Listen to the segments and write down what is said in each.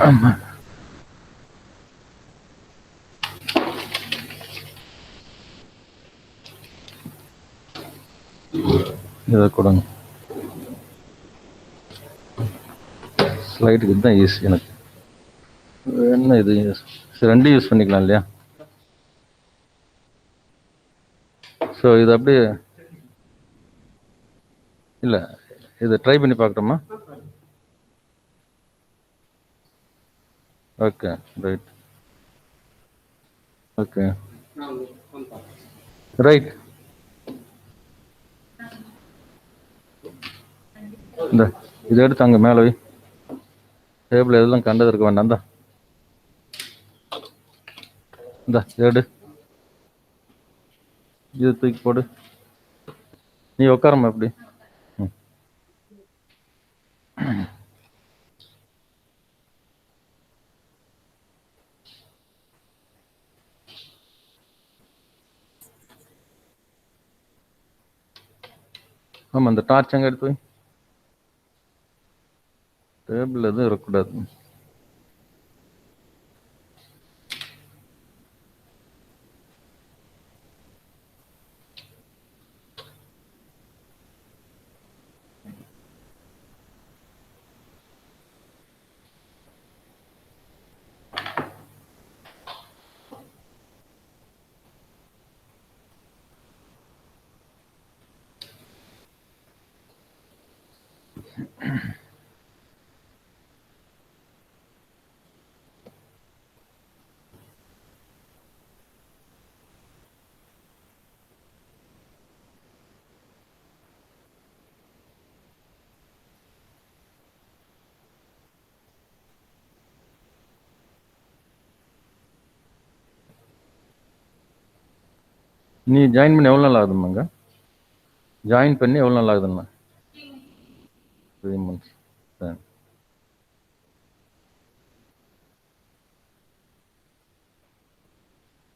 ஆமா. இதை கொடுங்க. ஸ்லைடுக்கு தான் யூஸ் எனக்கு என்ன இது யூஸ் ரெண்டு யூஸ் பண்ணிக்கலாம் இல்லையா? ஸோ இது அப்படியே இல்லை, இதை ட்ரை பண்ணி பார்க்கணுமா? Okay, right. Okay, right. இந்த இதை எடுத்து அங்கே மேலே வை. டேபிள் எதெல்லாம் கண்டது இருக்க வேண்டாம். தான் இந்த எடு, இது தூக்கி போடு. நீ உட்காரமா எப்படி? ஆமாம், அந்த டார்ச் அங்கே எடுத்து வை. டேபிள் எதுவும் இருக்கக்கூடாது. நீ ஜாயின் பண்ணி எவ்வளோ நாள் ஆகுதுமாங்க? ஜாயின் பண்ணி எவ்வளோ நாள் ஆகுதுண்ணா? 3 months. சரி.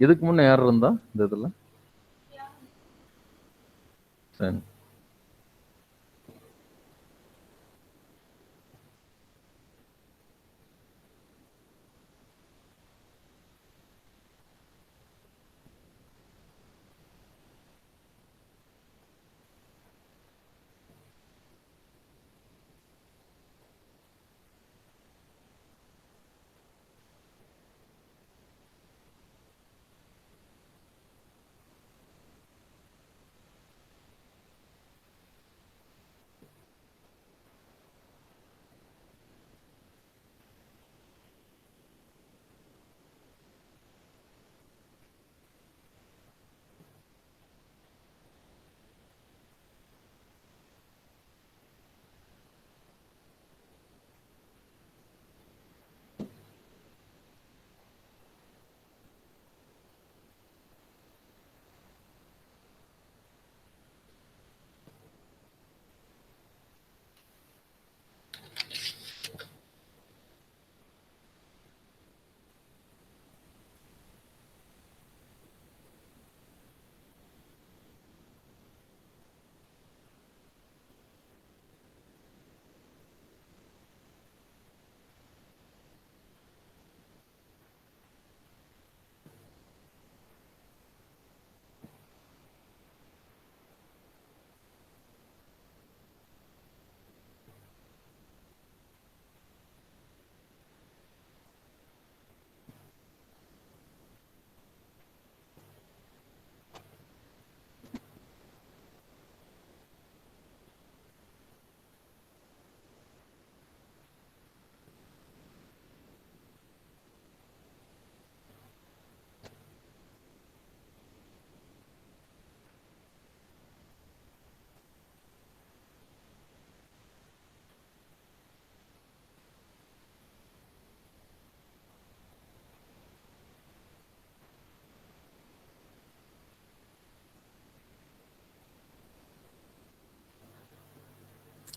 இதுக்கு முன்னே யார் இருந்தா இந்த இதில்? சரி.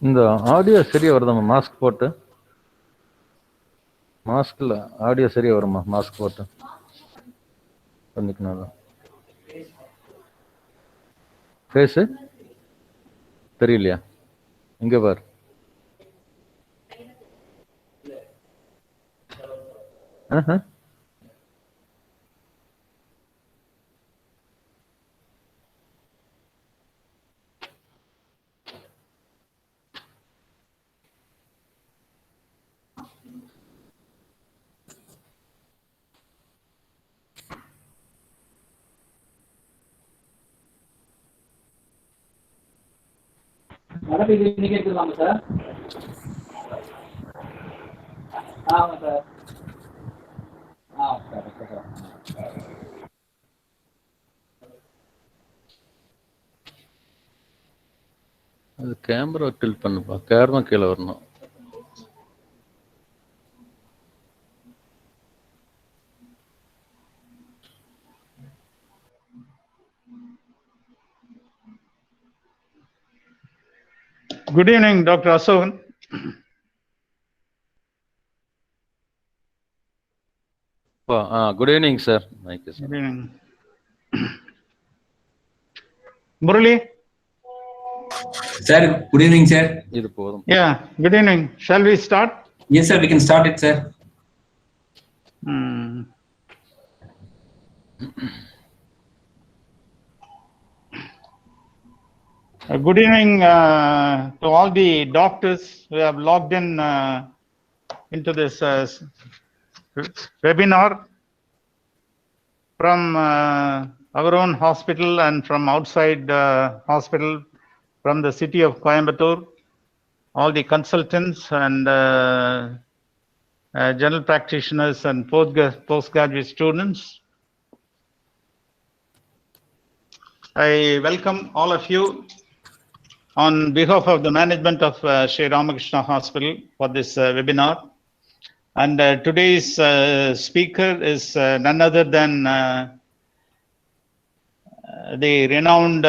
இந்த ஆடியோ சரியா வருதாம்மா மாஸ்க் போட்டு? மாஸ்கில் ஆடியோ சரியா வருமா மாஸ்க் போட்டு? பண்ணிக்கணும். ஃபேஸு தெரியலையா? இங்கே பார். மேடம் இது இன்னைக்கு எடுத்துக்கலாமா சார்? ஆமாம் சார். Sir okay sir. அது கேமரா டில்ட் பண்ணுப்பா, கேமரா கீழே வரணும். Good evening, Dr. Asokan. Good evening, sir. Thank you, sir. Good evening. Murali? Sir, good evening, sir. Yeah, good evening. Shall we start? Yes, sir, we can start it, sir. Good evening to all the doctors who have logged in into this webinar from our own hospital and from outside hospital, from the city of Coimbatore, all the consultants and general practitioners and postgraduate students. I welcome all of you on behalf of the management of Sri Ramakrishna Hospital for this webinar. And today's speaker is none other than the renowned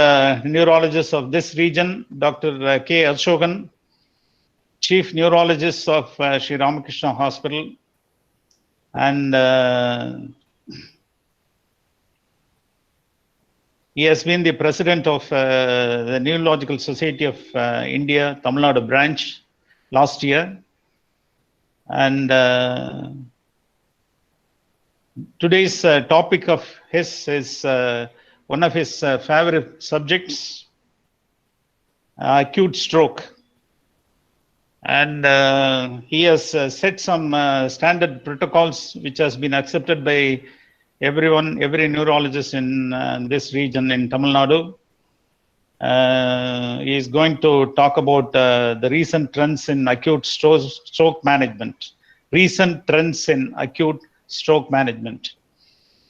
neurologist of this region, Dr. K. Asokan, Chief Neurologist of Sri Ramakrishna Hospital. And he has been the president of the Neurological Society of India, Tamil Nadu branch last year. And today's topic of his is one of his favorite subjects, acute stroke. And he has set some standard protocols which has been accepted by everyone, every neurologist in this region in Tamil Nadu. He is going to talk about the recent trends in acute stroke management. Recent trends in acute stroke management.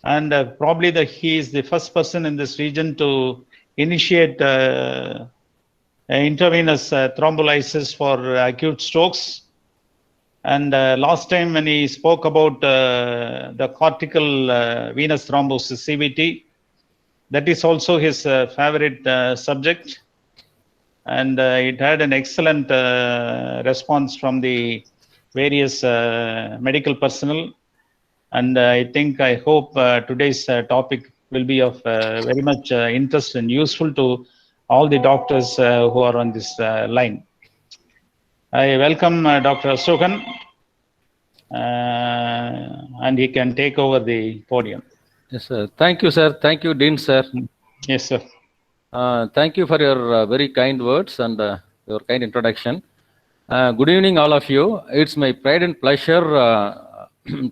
And probably he is the first person in this region to initiate intravenous thrombolysis for acute strokes. And last time when he spoke about the cortical venous thrombosis, CVT, that is also his favorite subject. And it had an excellent response from the various medical personnel. And I hope today's topic will be of very much interest and useful to all the doctors who are on this line. I welcome Dr. Asokan, and he can take over the podium. Yes, sir. Thank you, sir. Thank you, Dean, sir. Yes, sir. Thank you for your very kind words and your kind introduction. Good evening, all of you. It's my pride and pleasure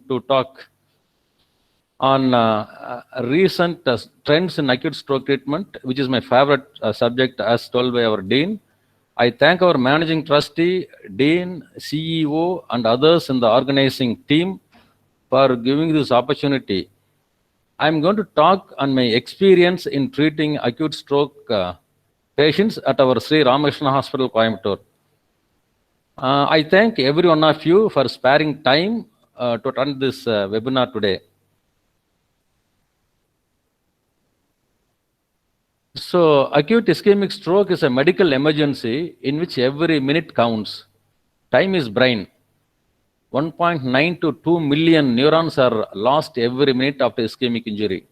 to talk on recent trends in acute stroke treatment, which is my favorite subject as told by our Dean. I thank our managing trustee, Dean, CEO, and others in the organizing team for giving this opportunity. I'm going to talk on my experience in treating acute stroke patients at our Sri Ramakrishna Hospital, Coimbatore. I thank every one of you for sparing time to attend this webinar today. So, acute ischemic stroke is a medical emergency in which every minute counts. Time is brain. 1.9 to 2 million neurons are lost every minute after ischemic injury.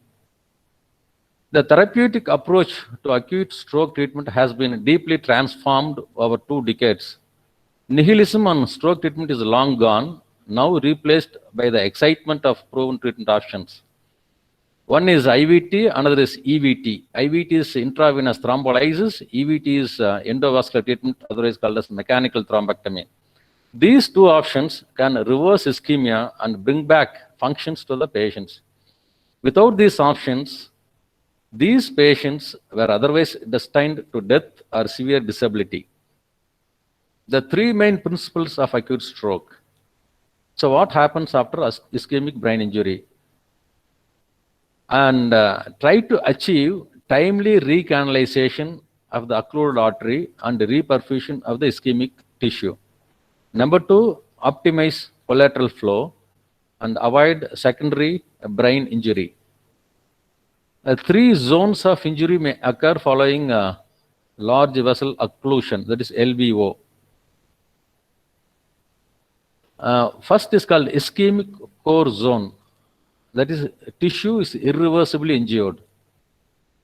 The therapeutic approach to acute stroke treatment has been deeply transformed over 2 decades. Nihilism on stroke treatment is long gone. now replaced by the excitement of proven treatment options. One is IVT, another is EVT. IVT is intravenous thrombolysis, EVT is endovascular treatment, otherwise called as mechanical thrombectomy. These two options can reverse ischemia and bring back functions to the patients. Without these options, these patients were otherwise destined to death or severe disability. The three main principles of acute stroke. So what happens after ischemic brain injury? And try to achieve timely recanalization of the occluded artery and reperfusion of the ischemic tissue. Number two, optimize collateral flow and avoid secondary brain injury. Three zones of injury may occur following large vessel occlusion, that is LVO. First is called ischemic core zone, that is tissue is irreversibly injured.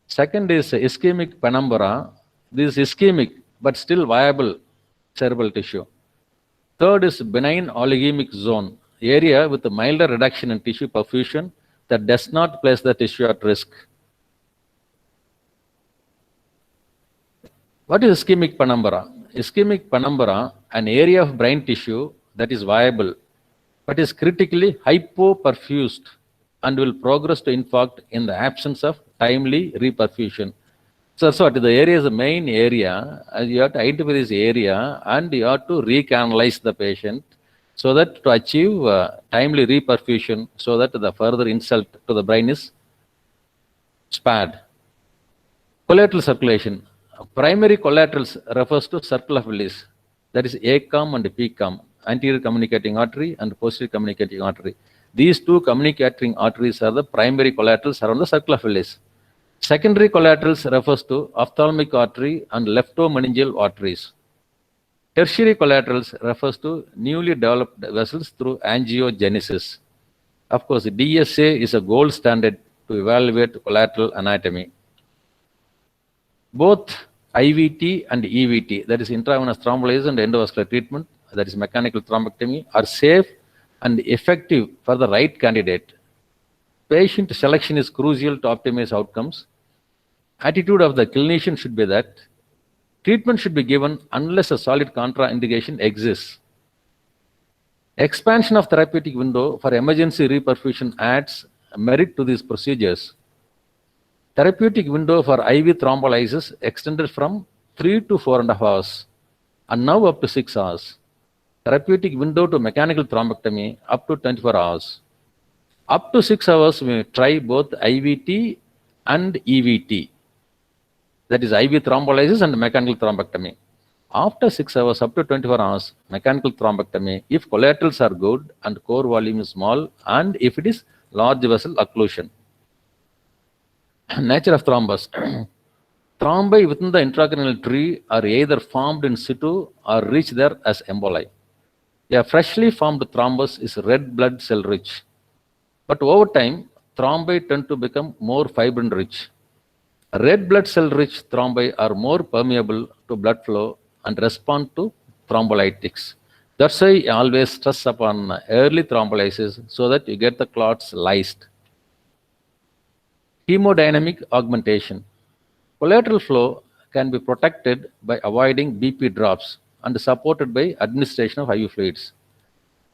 Second is ischemic penumbra, this is ischemic but still viable cerebral tissue. Third is benign oligemic zone, area with a milder reduction in tissue perfusion that does not place the tissue at risk. What is ischemic penumbra? Ischemic penumbra, an area of brain tissue that is viable but is critically hypoperfused and will progress to infarct in the absence of timely reperfusion. So that's what the area is the main area. You have to identify this area and you have to recanalize the patient so that to achieve timely reperfusion so that the further insult to the brain is spared. Collateral circulation. Primary collaterals refers to circle of Willis, that is ACOM and PCOM, anterior communicating artery and posterior communicating artery. These two communicating arteries are the primary collaterals around the circle of Willis. Secondary collaterals refers to ophthalmic artery and leptomeningeal arteries. Tertiary collaterals refers to newly developed vessels through angiogenesis. Of course, DSA is a gold standard to evaluate collateral anatomy. Both IVT and EVT, that is intravenous thrombolysis and endovascular treatment, that is mechanical thrombectomy, are safe and effective for the right candidate. Patient selection is crucial to optimize outcomes. Attitude of the clinician should be that treatment should be given unless a solid contraindication exists. Expansion of therapeutic window for emergency reperfusion adds merit to these procedures. Therapeutic window for IV thrombolysis extended from 3 to 4.5 hours and now up to 6 hours. Therapeutic window to mechanical thrombectomy up to 24 hours. Up to 6 hours, we may try both IVT and EVT. That is IV thrombolysis and mechanical thrombectomy. After 6 hours, up to 24 hours, mechanical thrombectomy if collaterals are good and core volume is small and if it is large vessel occlusion. Nature of thrombus. Thrombi within the intracranial tree are either formed in situ or reach there as emboli. A freshly formed thrombus is red blood cell rich. But over time, thrombi tend to become more fibrin rich. Red blood cell rich thrombi are more permeable to blood flow and respond to thrombolytics. That's why I always stress upon early thrombolysis so that you get the clots lysed. Hemodynamic augmentation. Collateral flow can be protected by avoiding BP drops and supported by administration of IV fluids.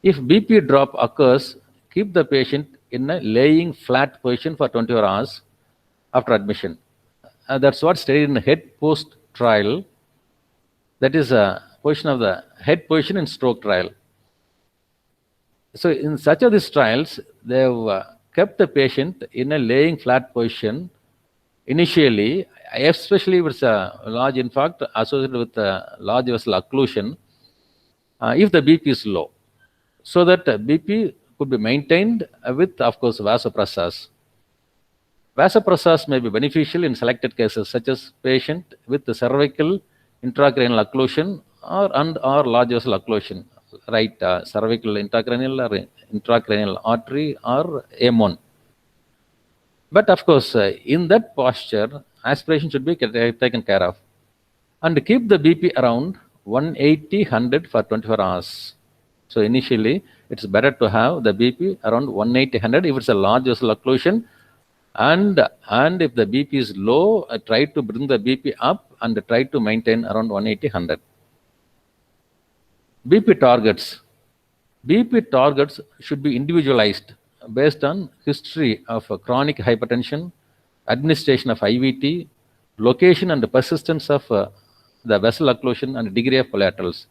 If BP drop occurs, keep the patient in a laying flat position for 24 hours after admission. That's what's studied in the head post trial. That is a position of the head position in stroke trial. So in such of these trials, they've kept the patient in a laying flat position initially, especially if it's a large infarct associated with a large vessel occlusion, if the BP is low, so that BP could be maintained with, of course, vasopressors. Vasopressors may be beneficial in selected cases, such as patient with the cervical intracranial occlusion or large vessel occlusion, right? Cervical intracranial or intracranial artery or M1. But of course, in that posture, aspiration should be taken care of. And keep the BP around 180-100 for 24 hours. So initially, it's better to have the BP around 180/100 if it's a large vessel occlusion. And if the BP is low, try to bring the BP up and try to maintain around 180/100. BP targets. BP targets should be individualized based on history of chronic hypertension, administration of IVT, location and persistence of the vessel occlusion and degree of collaterals.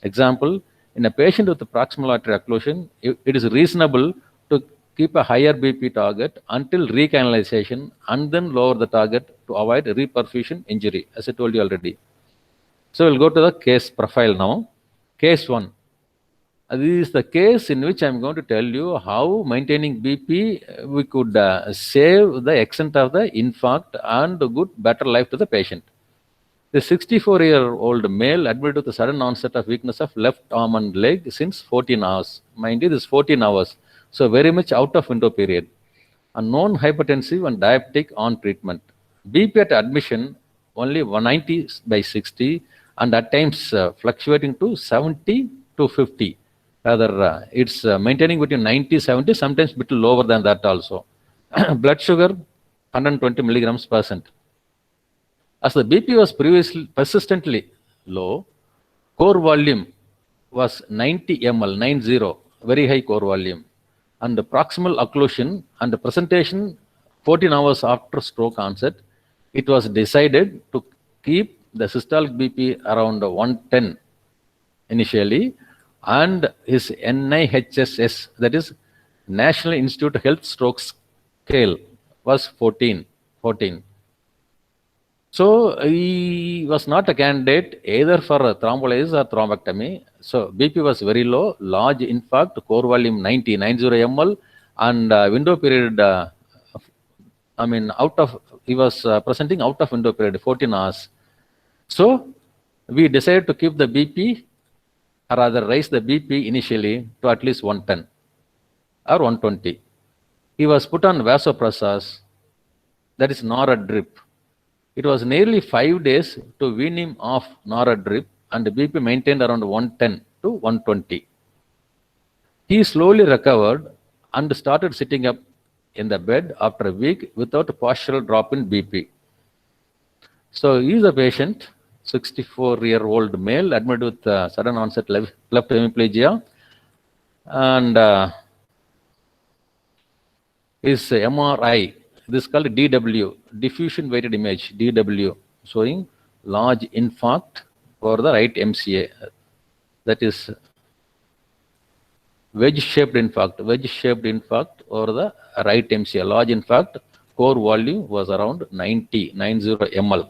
Example, in a patient with proximal artery occlusion, it is reasonable to keep a higher BP target until recanalization and then lower the target to avoid reperfusion injury, as I told you already. So we'll go to the case profile now. Case 1. This is the case in which I'm going to tell you how maintaining BP we could save the extent of the infarct and better life to the patient. The 64-year-old male admitted with a sudden onset of weakness of left arm and leg since 14 hours. Mind you, this is 14 hours. So very much out of window period. A non-hypertensive and diabetic on treatment. BP at admission only 190/60 and at times fluctuating to 70 to 50. Rather, it's maintaining between 90-70, sometimes a bit lower than that also. Blood sugar 120 milligrams %. As the BP was previously persistently low, core volume was 90 ml, 90, very high core volume. And the proximal occlusion and the presentation 14 hours after stroke onset, it was decided to keep the systolic BP around 110 initially, and his NIHSS, that is National Institute Health Stroke Scale, was 14. So he was not a candidate either for thrombolysis or thrombectomy. So BP was very low, large infarct, core volume 90 ml, and window period, he was presenting out of window period, 14 hours. So we decided to keep the BP, or rather raise the BP initially to at least 110 or 120. He was put on vasopressors, that is NORA drip. It was nearly 5 days to wean him off NORA drip, and the BP maintained around 110 to 120. He slowly recovered and started sitting up in the bed after a week without a postural drop in BP. So he is a patient, 64-year-old male, admitted with sudden onset left hemiplegia, and his MRI, this is called DW, diffusion weighted image, DW, showing large infarct over the right MCA. That is wedge-shaped infarct over the right MCA, large infarct. Core volume was around 90 ml.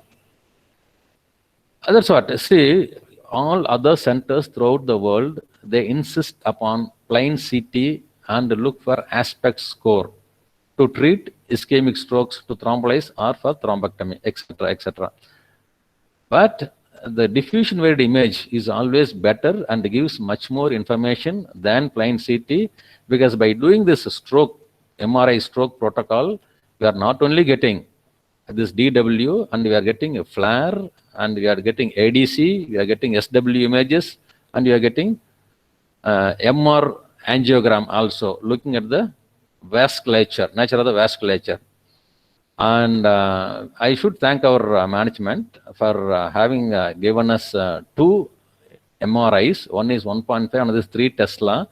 That's what, see, all other centers throughout the world, they insist upon plain CT and look for aspect score to treat ischemic strokes, to thrombolyze or for thrombectomy, etc., etc. But the diffusion weighted image is always better and gives much more information than plain CT, because by doing this stroke, MRI stroke protocol, we are not only getting this DW, and we are getting a flare, and we are getting ADC, we are getting SW images, and we are getting MR angiogram also, looking at the vasculature, nature of the vasculature. And I should thank our management for having given us 2 MRIs. One is 1.5, another is 3 Tesla,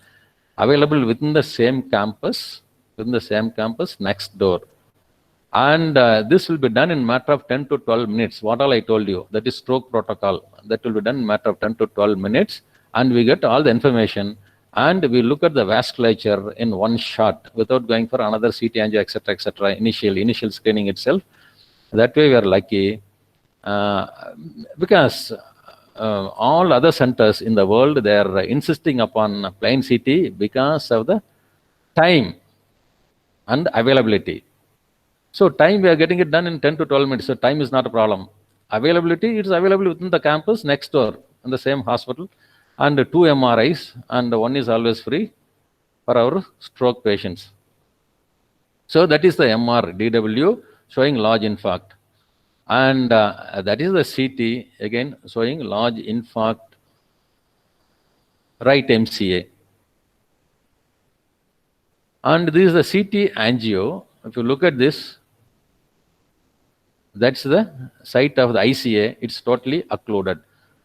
available within the same campus next door. And this will be done in matter of 10 to 12 minutes. What all I told you, that is stroke protocol. That will be done in matter of 10 to 12 minutes. And we get all the information, and we look at the vasculature in one shot without going for another CT angio, etc., etc. Initial screening itself. That way we are lucky, because all other centers in the world, they are insisting upon plain CT because of the time and availability. So time, we are getting it done in 10 to 12 minutes. So time is not a problem. Availability, it is available within the campus next door in the same hospital. And 2 MRIs, and one is always free for our stroke patients. So that is the MR DW showing large infarct. And that is the CT, again showing large infarct, right MCA. And this is the CT angio. If you look at this, that's the site of the ICA. It's totally occluded.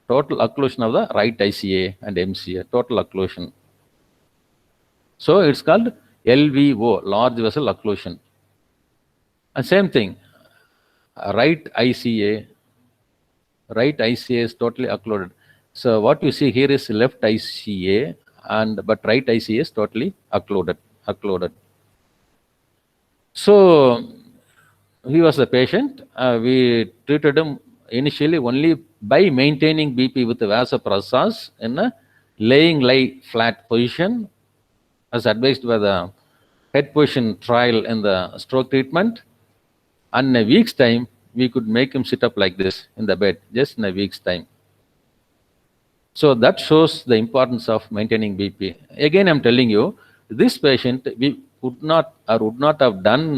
Total occlusion of the right ICA and MCA, total occlusion. So it's called LVO, large vessel occlusion. And same thing, right ICA is totally occluded. So what you see here is left ICA, but right ICA is totally occluded. So he was a patient. We treated him initially only by maintaining BP with vasopressors in a lie flat position, as advised by the head position trial in the stroke treatment. And in a week's time, we could make him sit up like this in the bed, just in a week's time. So that shows the importance of maintaining BP. Again, I'm telling you, this patient, we would not have done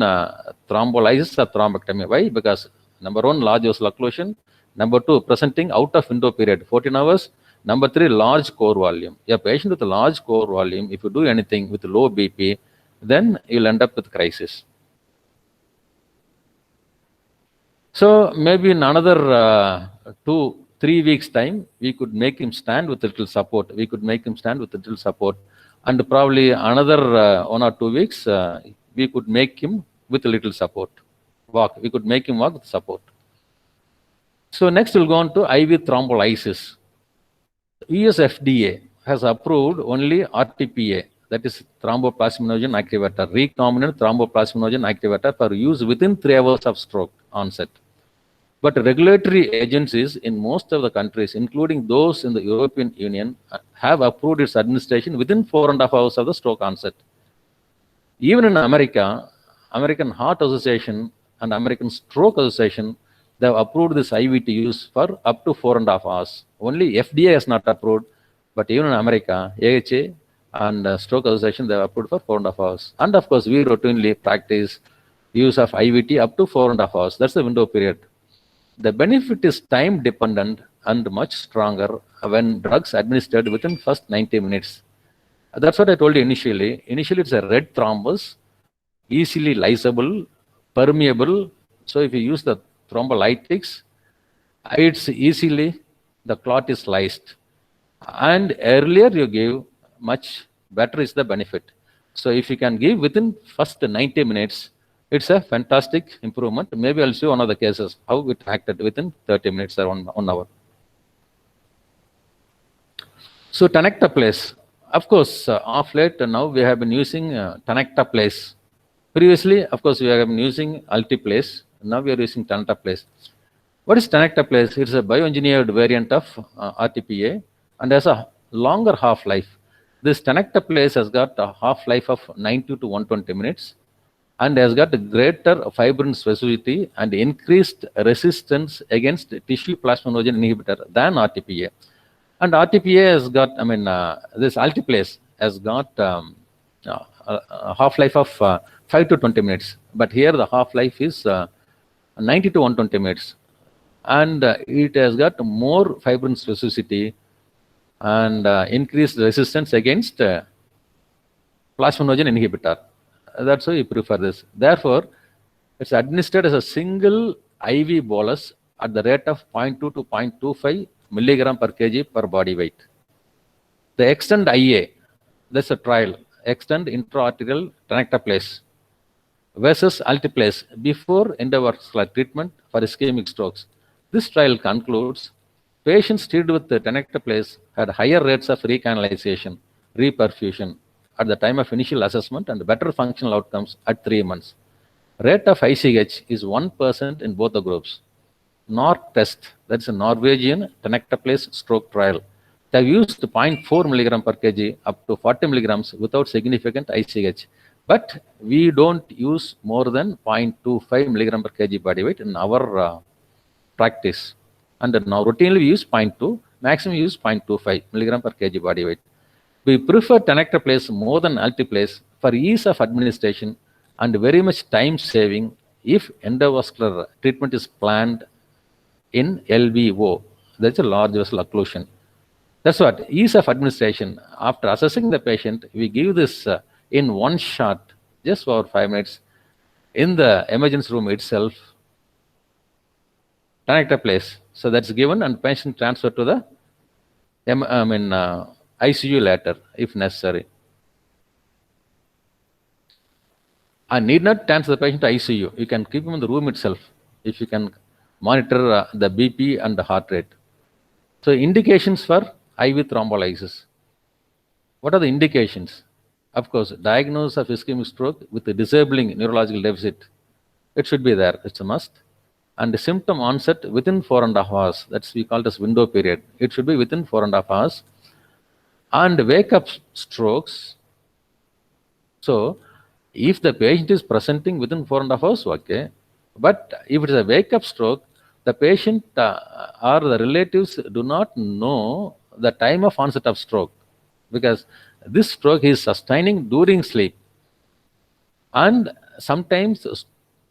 thrombolysis or thrombectomy. Why? Because number one, large vessel occlusion. Number two, presenting out of window period, 14 hours. Number three, large core volume. A patient with a large core volume, if you do anything with low BP, then you'll end up with crisis. So maybe in another 2-3 weeks time, we could make him stand with little support. And probably another 1 or 2 weeks, we could make him with a little support. We could make him walk with support. So next we'll go on to IV thrombolysis. US FDA has approved only RTPA, that is thromboplasminogen activator, recombinant thromboplasminogen activator, for use within 3 hours of stroke onset. But regulatory agencies in most of the countries, including those in the European Union, have approved its administration within 4.5 hours of the stroke onset. Even in America, American Heart Association and American Stroke Association, they have approved this IV to use for up to 4.5 hours. Only FDA has not approved, but even in America, AHA and Stroke Association, they have approved for 4.5 hours. And of course, we routinely practice use of IVT up to 4.5 hours. That's the window period. The benefit is time dependent and much stronger when drugs administered within first 90 minutes. That's what I told you initially. Initially, it's a red thrombus, easily lysable, permeable. So if you use the thrombolytics, it's easily, the clot is lysed. And earlier you give, much better is the benefit. So if you can give within first 90 minutes, it's a fantastic improvement. Maybe I'll show one of the cases, how it acted within 30 minutes or 1 hour. So tenecteplase, of course, of late now we have been using tenecteplase. Previously, of course, we have been using alteplase. Now we are using tenecteplase. What is tenecteplase? It's a bioengineered variant of RTPA and has a longer half-life. This tenecteplase has got a half-life of 90 to 120 minutes. And has got a greater fibrin specificity and increased resistance against tissue plasminogen inhibitor than RTPA. And RTPA has got, this alteplase has got a half-life of 5 to 20 minutes. But here the half-life is 90 to 120 minutes. And it has got more fibrin specificity and increased resistance against plasminogen inhibitor. That's why we prefer this. Therefore, it's administered as a single IV bolus at the rate of 0.2 to 0.25 milligram per kg per body weight. The extend IA, that's a trial, extend intraarterial tenecteplase versus alteplase before endovascular treatment for ischemic strokes. This trial concludes patients treated with the tenecteplase had higher rates of recanalization, reperfusion at the time of initial assessment and better functional outcomes at 3 months. Rate of ICH is 1% in both the groups. NORC test, that's a Norwegian tenecteplase stroke trial. They have used 0.4 milligram per kg up to 40 milligrams without significant ICH. But we don't use more than 0.25 milligram per kg body weight in our practice. And now routinely we use 0.2, maximum use 0.25 milligram per kg body weight. We prefer tenecteplase more than alteplase for ease of administration and very much time saving if endovascular treatment is planned in LVO. That's a large vessel occlusion. That's what, ease of administration. After assessing the patient, we give this in one shot, just for 5 minutes, in the emergency room itself, connector place. So that's given and patient transferred to the ICU later if necessary. I need not transfer the patient to ICU. You can keep him in the room itself if you can monitor the BP and the heart rate. So indications for IV thrombolysis. What are the indications? Of course, diagnosis of ischemic stroke with a disabling neurological deficit. It should be there. It's a must. And the symptom onset within 4.5 hours. That's we call it as window period. It should be within 4.5 hours. And wake-up strokes. So, if the patient is presenting within 4.5 hours, okay. But if it is a wake-up stroke, the patient or the relatives do not know the time of onset of stroke, because this stroke is sustaining during sleep. And sometimes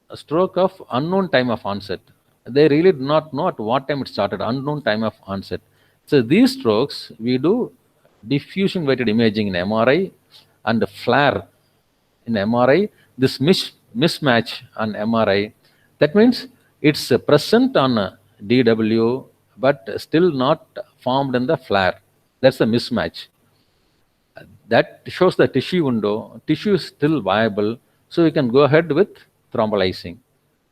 a stroke of unknown time of onset. They really do not know at what time it started, unknown time of onset. So these strokes, we do diffusion weighted imaging in MRI and FLAIR in MRI. This mismatch on MRI, that means it's present on DW, but still not formed in the FLAIR. That's the mismatch. That shows the tissue window. Tissue is still viable, so we can go ahead with thrombolizing.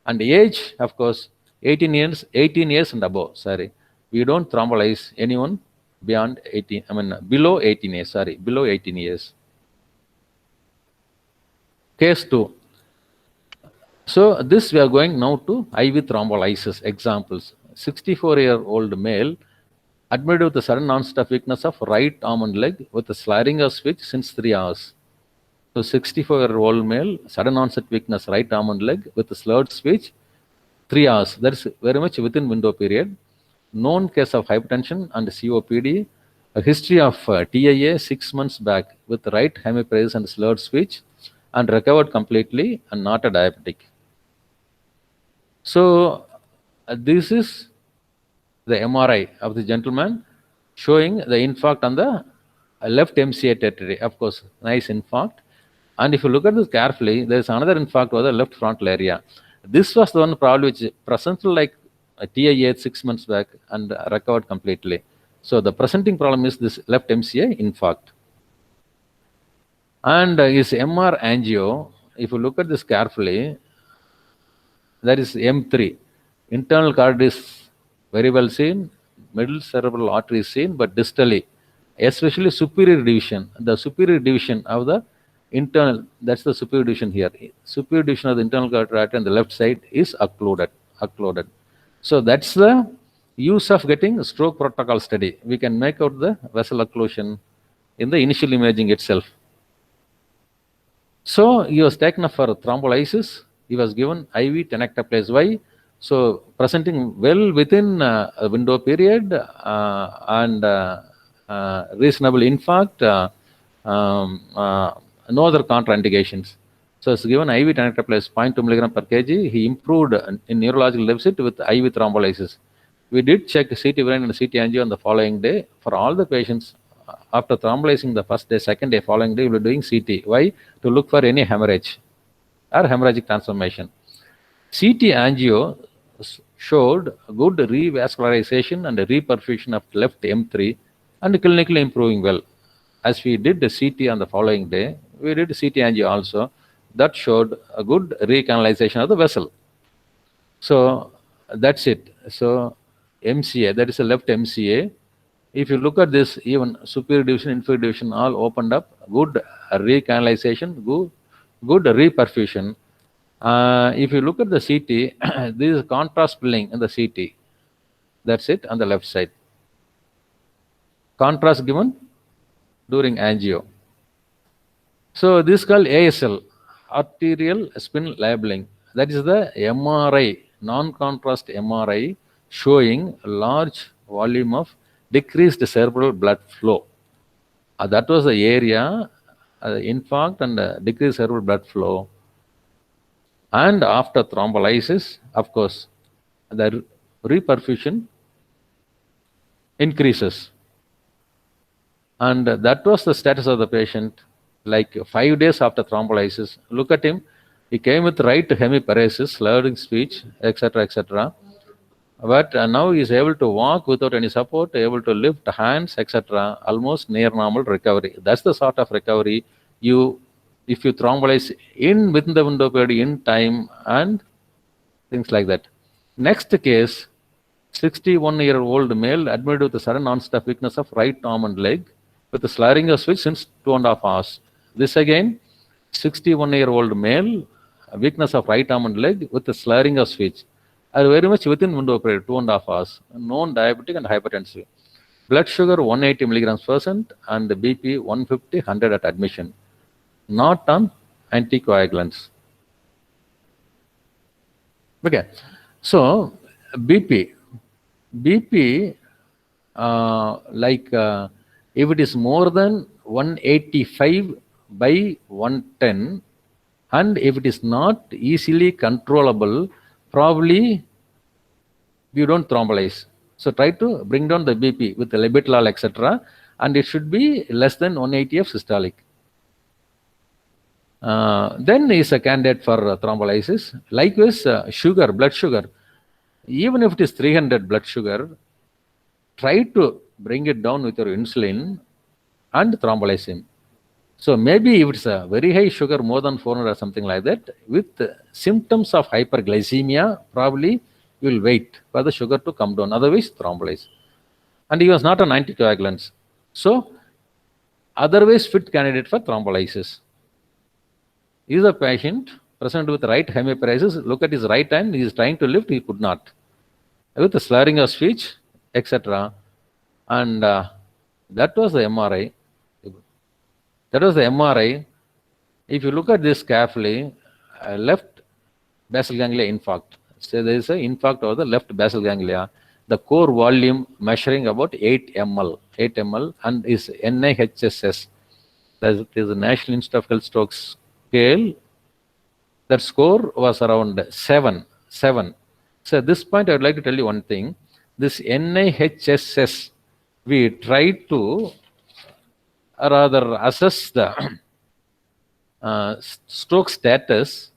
And age, of course, 18 years and above. Sorry, we don't thrombolize anyone beyond 18. Below 18 years. Sorry, below 18 years. Case 2. So this we are going now to IV thrombolysis examples. 64-year-old male admitted with a sudden onset of weakness of right arm and leg with a Sleringer switch since 3 hours. So 64-year-old male, sudden onset weakness, right arm and leg with a slurred switch, 3 hours. That is very much within window period. Known case of hypertension and COPD. A history of TIA 6 months back with right hemiparesis and slurred switch, and recovered completely and not a diabetic. So this is the MRI of the gentleman showing the infarct on the left MCA territory. Of course, nice infarct. And if you look at this carefully, there is another infarct over the left frontal area. This was the one probably which presented like a TIA 6 months back and recovered completely. So the presenting problem is this left MCA infarct. And his MR angio, if you look at this carefully, that is M3. Internal cardiac is very well seen, middle cerebral artery is seen, but distally, especially superior division, the superior division of the internal, that's the superior division here. Superior division of the internal cardiac artery on the left side is occluded. So that's the use of getting stroke protocol study. We can make out the vessel occlusion in the initial imaging itself. So he was taken up for thrombolysis. He was given IV tenecteplase. Why? So presenting well within a window period and reasonable infarct, no other contraindications. So it's given IV tenecteplase 0.2 milligram per kg. He improved in neurological deficit with IV thrombolysis. We did check CT brain and CT angio on the following day. For all the patients, after thrombolizing the first day, second day, following day, we were doing CT. Why? To look for any hemorrhage or hemorrhagic transformation. CT angio showed good revascularization and reperfusion of left M3 and clinically improving well. As we did the CT on the following day, we did CT angio also. That showed a good recanalization of the vessel. So that's it. So MCA, that is a left MCA. If you look at this, even superior division, inferior division, all opened up, good recanalization, good reperfusion. If you look at the CT, this is contrast pilling in the CT. That's it on the left side. Contrast given during angio. So this is called ASL, arterial spin labeling. That is the MRI, non-contrast MRI, showing a large volume of decreased cerebral blood flow. That was the area, infarct and decreased cerebral blood flow. And after thrombolysis, of course, the reperfusion increases. And that was the status of the patient like 5 days after thrombolysis. Look at him. He came with right hemiparesis, slurring speech, etc., etc. But now he is able to walk without any support, able to lift hands, etc. Almost near normal recovery. That's the sort of recovery if you thrombolyze within the window period in time and things like that. Next case, 61-year-old male admitted with a sudden onset of weakness of right arm and leg with a slurring of switch since 2.5 hours. This again, 61-year-old male, weakness of right arm and leg with a slurring of speech. Are very much within window period, 2.5 hours. Known diabetic and hypertensive. Blood sugar 180 milligrams percent and BP 150, 100 at admission. Not on anticoagulants. Okay. So BP, if it is more than 185 by 110, and if it is not easily controllable, probably you don't thrombolyze. So try to bring down the BP with the labetalol, etc., and it should be less than 180 of systolic. Then is a candidate for thrombolysis. Likewise, sugar, blood sugar. Even if it is 300 blood sugar, try to bring it down with your insulin and thrombolyze him. So maybe if it's a very high sugar, more than 400 or something like that, with symptoms of hyperglycemia, probably you will wait for the sugar to come down. Otherwise, thrombolyze. And he was not on anticoagulants. So, otherwise fit candidate for thrombolysis. He is a patient present with right hemiparesis. Look at his right hand. He is trying to lift. He could not. With the slurring of speech, etc. And that was the MRI. That was the MRI. If you look at this carefully, left basal ganglia infarct. So there is an infarct of the left basal ganglia. The core volume measuring about 8 ml, and is NIHSS. That is the National Institute of Health Stroke scale. That score was around 7. So at this point, I would like to tell you one thing. This NIHSS, we try to rather assess the stroke status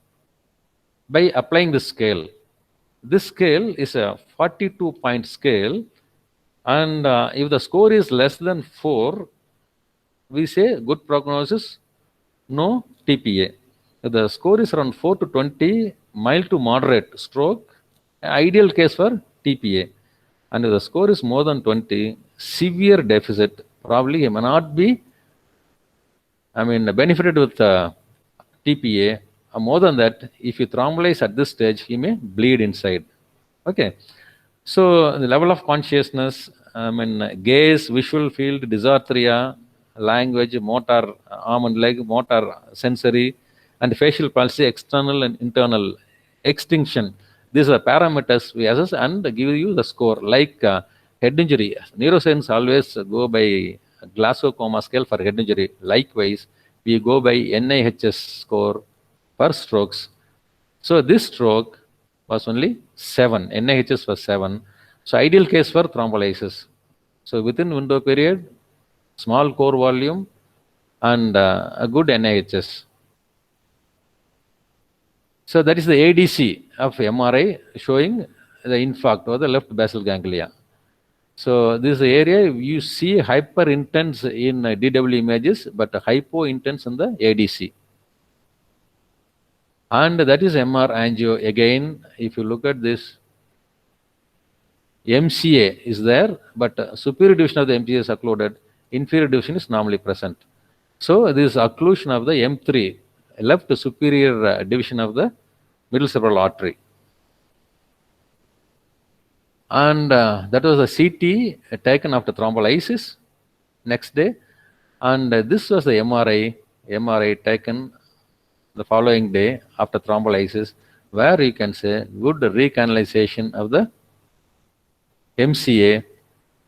by applying this scale. This scale is a 42-point scale, and if the score is less than 4, we say good prognosis, no TPA. If the score is around 4 to 20, mild to moderate stroke, ideal case for TPA. And if the score is more than 20, severe deficit, probably he may not be benefited with TPA. More than that, if you thrombolyze at this stage, he may bleed inside. Okay. So the level of consciousness, gaze, visual field, dysarthria, language, motor, arm and leg, motor, sensory, and facial palsy, external and internal, extinction. These are parameters we assess and give you the score. Like head injury, neuroscience always go by Glasgow Coma scale for head injury. Likewise, we go by NIHS score for strokes. So this stroke was only 7. NIHS was 7. So ideal case for thrombolysis. So within window period, small core volume and a good NIHS. So that is the ADC of MRI showing the infarct or the left basal ganglia. So this area you see hyper intense in DW images, but hypo intense in the ADC. And that is MR angio. Again, if you look at this, MCA is there, but superior division of the MCA is occluded, inferior division is normally present. So this occlusion of the M3, left superior division of the middle cerebral artery. And that was a CT taken after thrombolysis next day. And this was the MRI taken the following day after thrombolysis, where you can say good recanalization of the MCA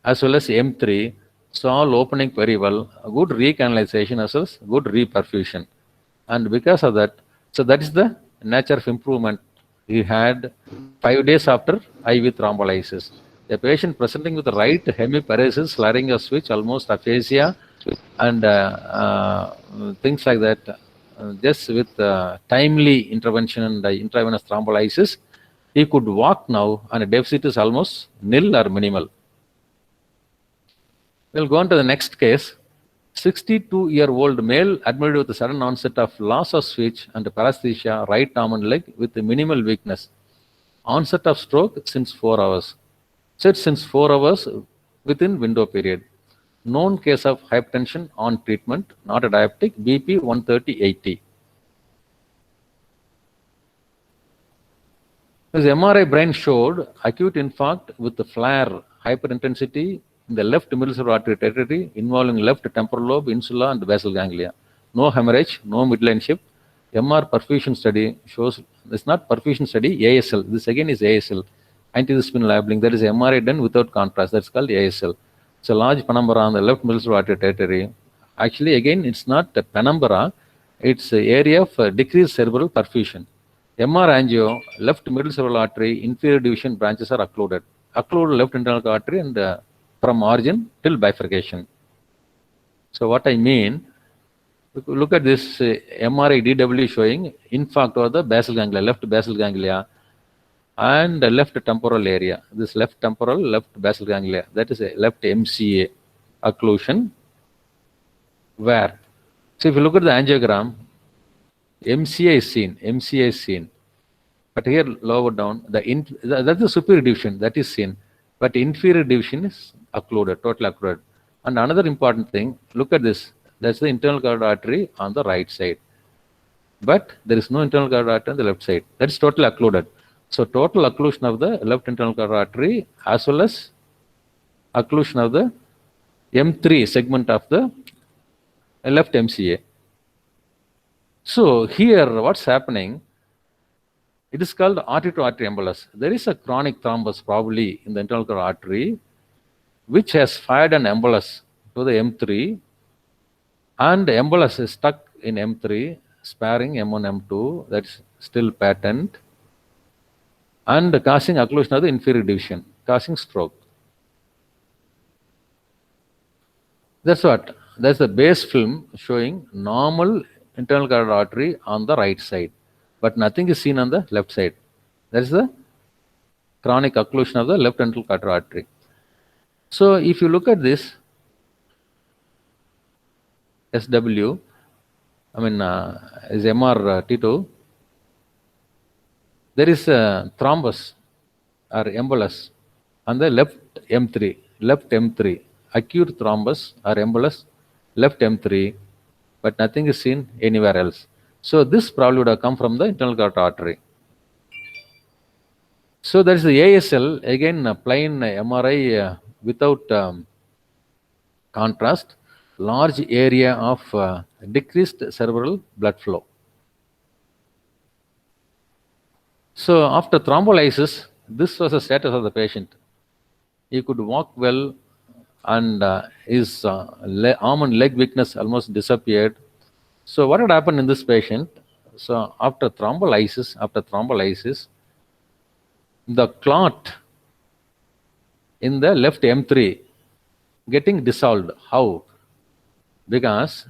as well as M3. So all opening very well, a good recanalization as well as good reperfusion. And because of that, so that is the nature of improvement he had 5 days after IV thrombolysis. The patient presenting with the right hemiparesis, slurring of switch, almost aphasia, and things like that. Just with timely intervention and intravenous thrombolysis, he could walk now, and the deficit is almost nil or minimal. We'll go on to the next case. 62-year-old male admitted with a sudden onset of loss of speech and paresthesia, right arm and leg with minimal weakness. Onset of stroke since 4 hours. Said since 4 hours within window period. Known case of hypertension on treatment, not a diabetic, BP 130/80. This MRI brain showed acute infarct with the flare, hyperintensity in the left middle cerebral artery territory involving left temporal lobe, insula, and basal ganglia. No hemorrhage, no midline shift. MR perfusion study shows, this is not perfusion study, ASL. This again is ASL, anti-spin labeling. That is MRI done without contrast. That's called ASL. It's a large penumbra on the left middle cerebral artery territory. Actually, again, it's not a penumbra. It's an area of decreased cerebral perfusion. MR angio, left middle cerebral artery, inferior division branches are occluded. Occluded left internal artery and from origin till bifurcation. So what I mean, look at this MRI DW showing infarct of the basal ganglia, left basal ganglia and left temporal area. This left temporal, left basal ganglia, that is a left MCA occlusion. Where? So if you look at the angiogram, MCA is seen. But here lower down, that's the superior division, that is seen. But inferior division is occluded, totally occluded. And another important thing, look at this. That's the internal carotid artery on the right side. But there is no internal carotid artery on the left side. That is totally occluded. So total occlusion of the left internal carotid artery as well as occlusion of the M3 segment of the left MCA. So here what's happening, it is called artery-to-artery embolus. There is a chronic thrombus probably in the internal carotid artery which has fired an embolus to the M3, and embolus is stuck in M3, sparing M1, M2, that's still patent, and causing occlusion of the inferior division, causing stroke. That's what? That's the base film showing normal internal carotid artery on the right side, but nothing is seen on the left side. That is the chronic occlusion of the left internal carotid artery. So if you look at this SW, is MR-T2, there is a thrombus or embolus on the left M3, acute thrombus or embolus, left M3, but nothing is seen anywhere else. So this probably would have come from the internal carotid artery. So there is the ASL, again a plain MRI without contrast, large area of decreased cerebral blood flow. So after thrombolysis, this was the status of the patient. He could walk well, and his arm and leg weakness almost disappeared. So what had happened in this patient? So after thrombolysis, the clot in the left M3 getting dissolved. How? Because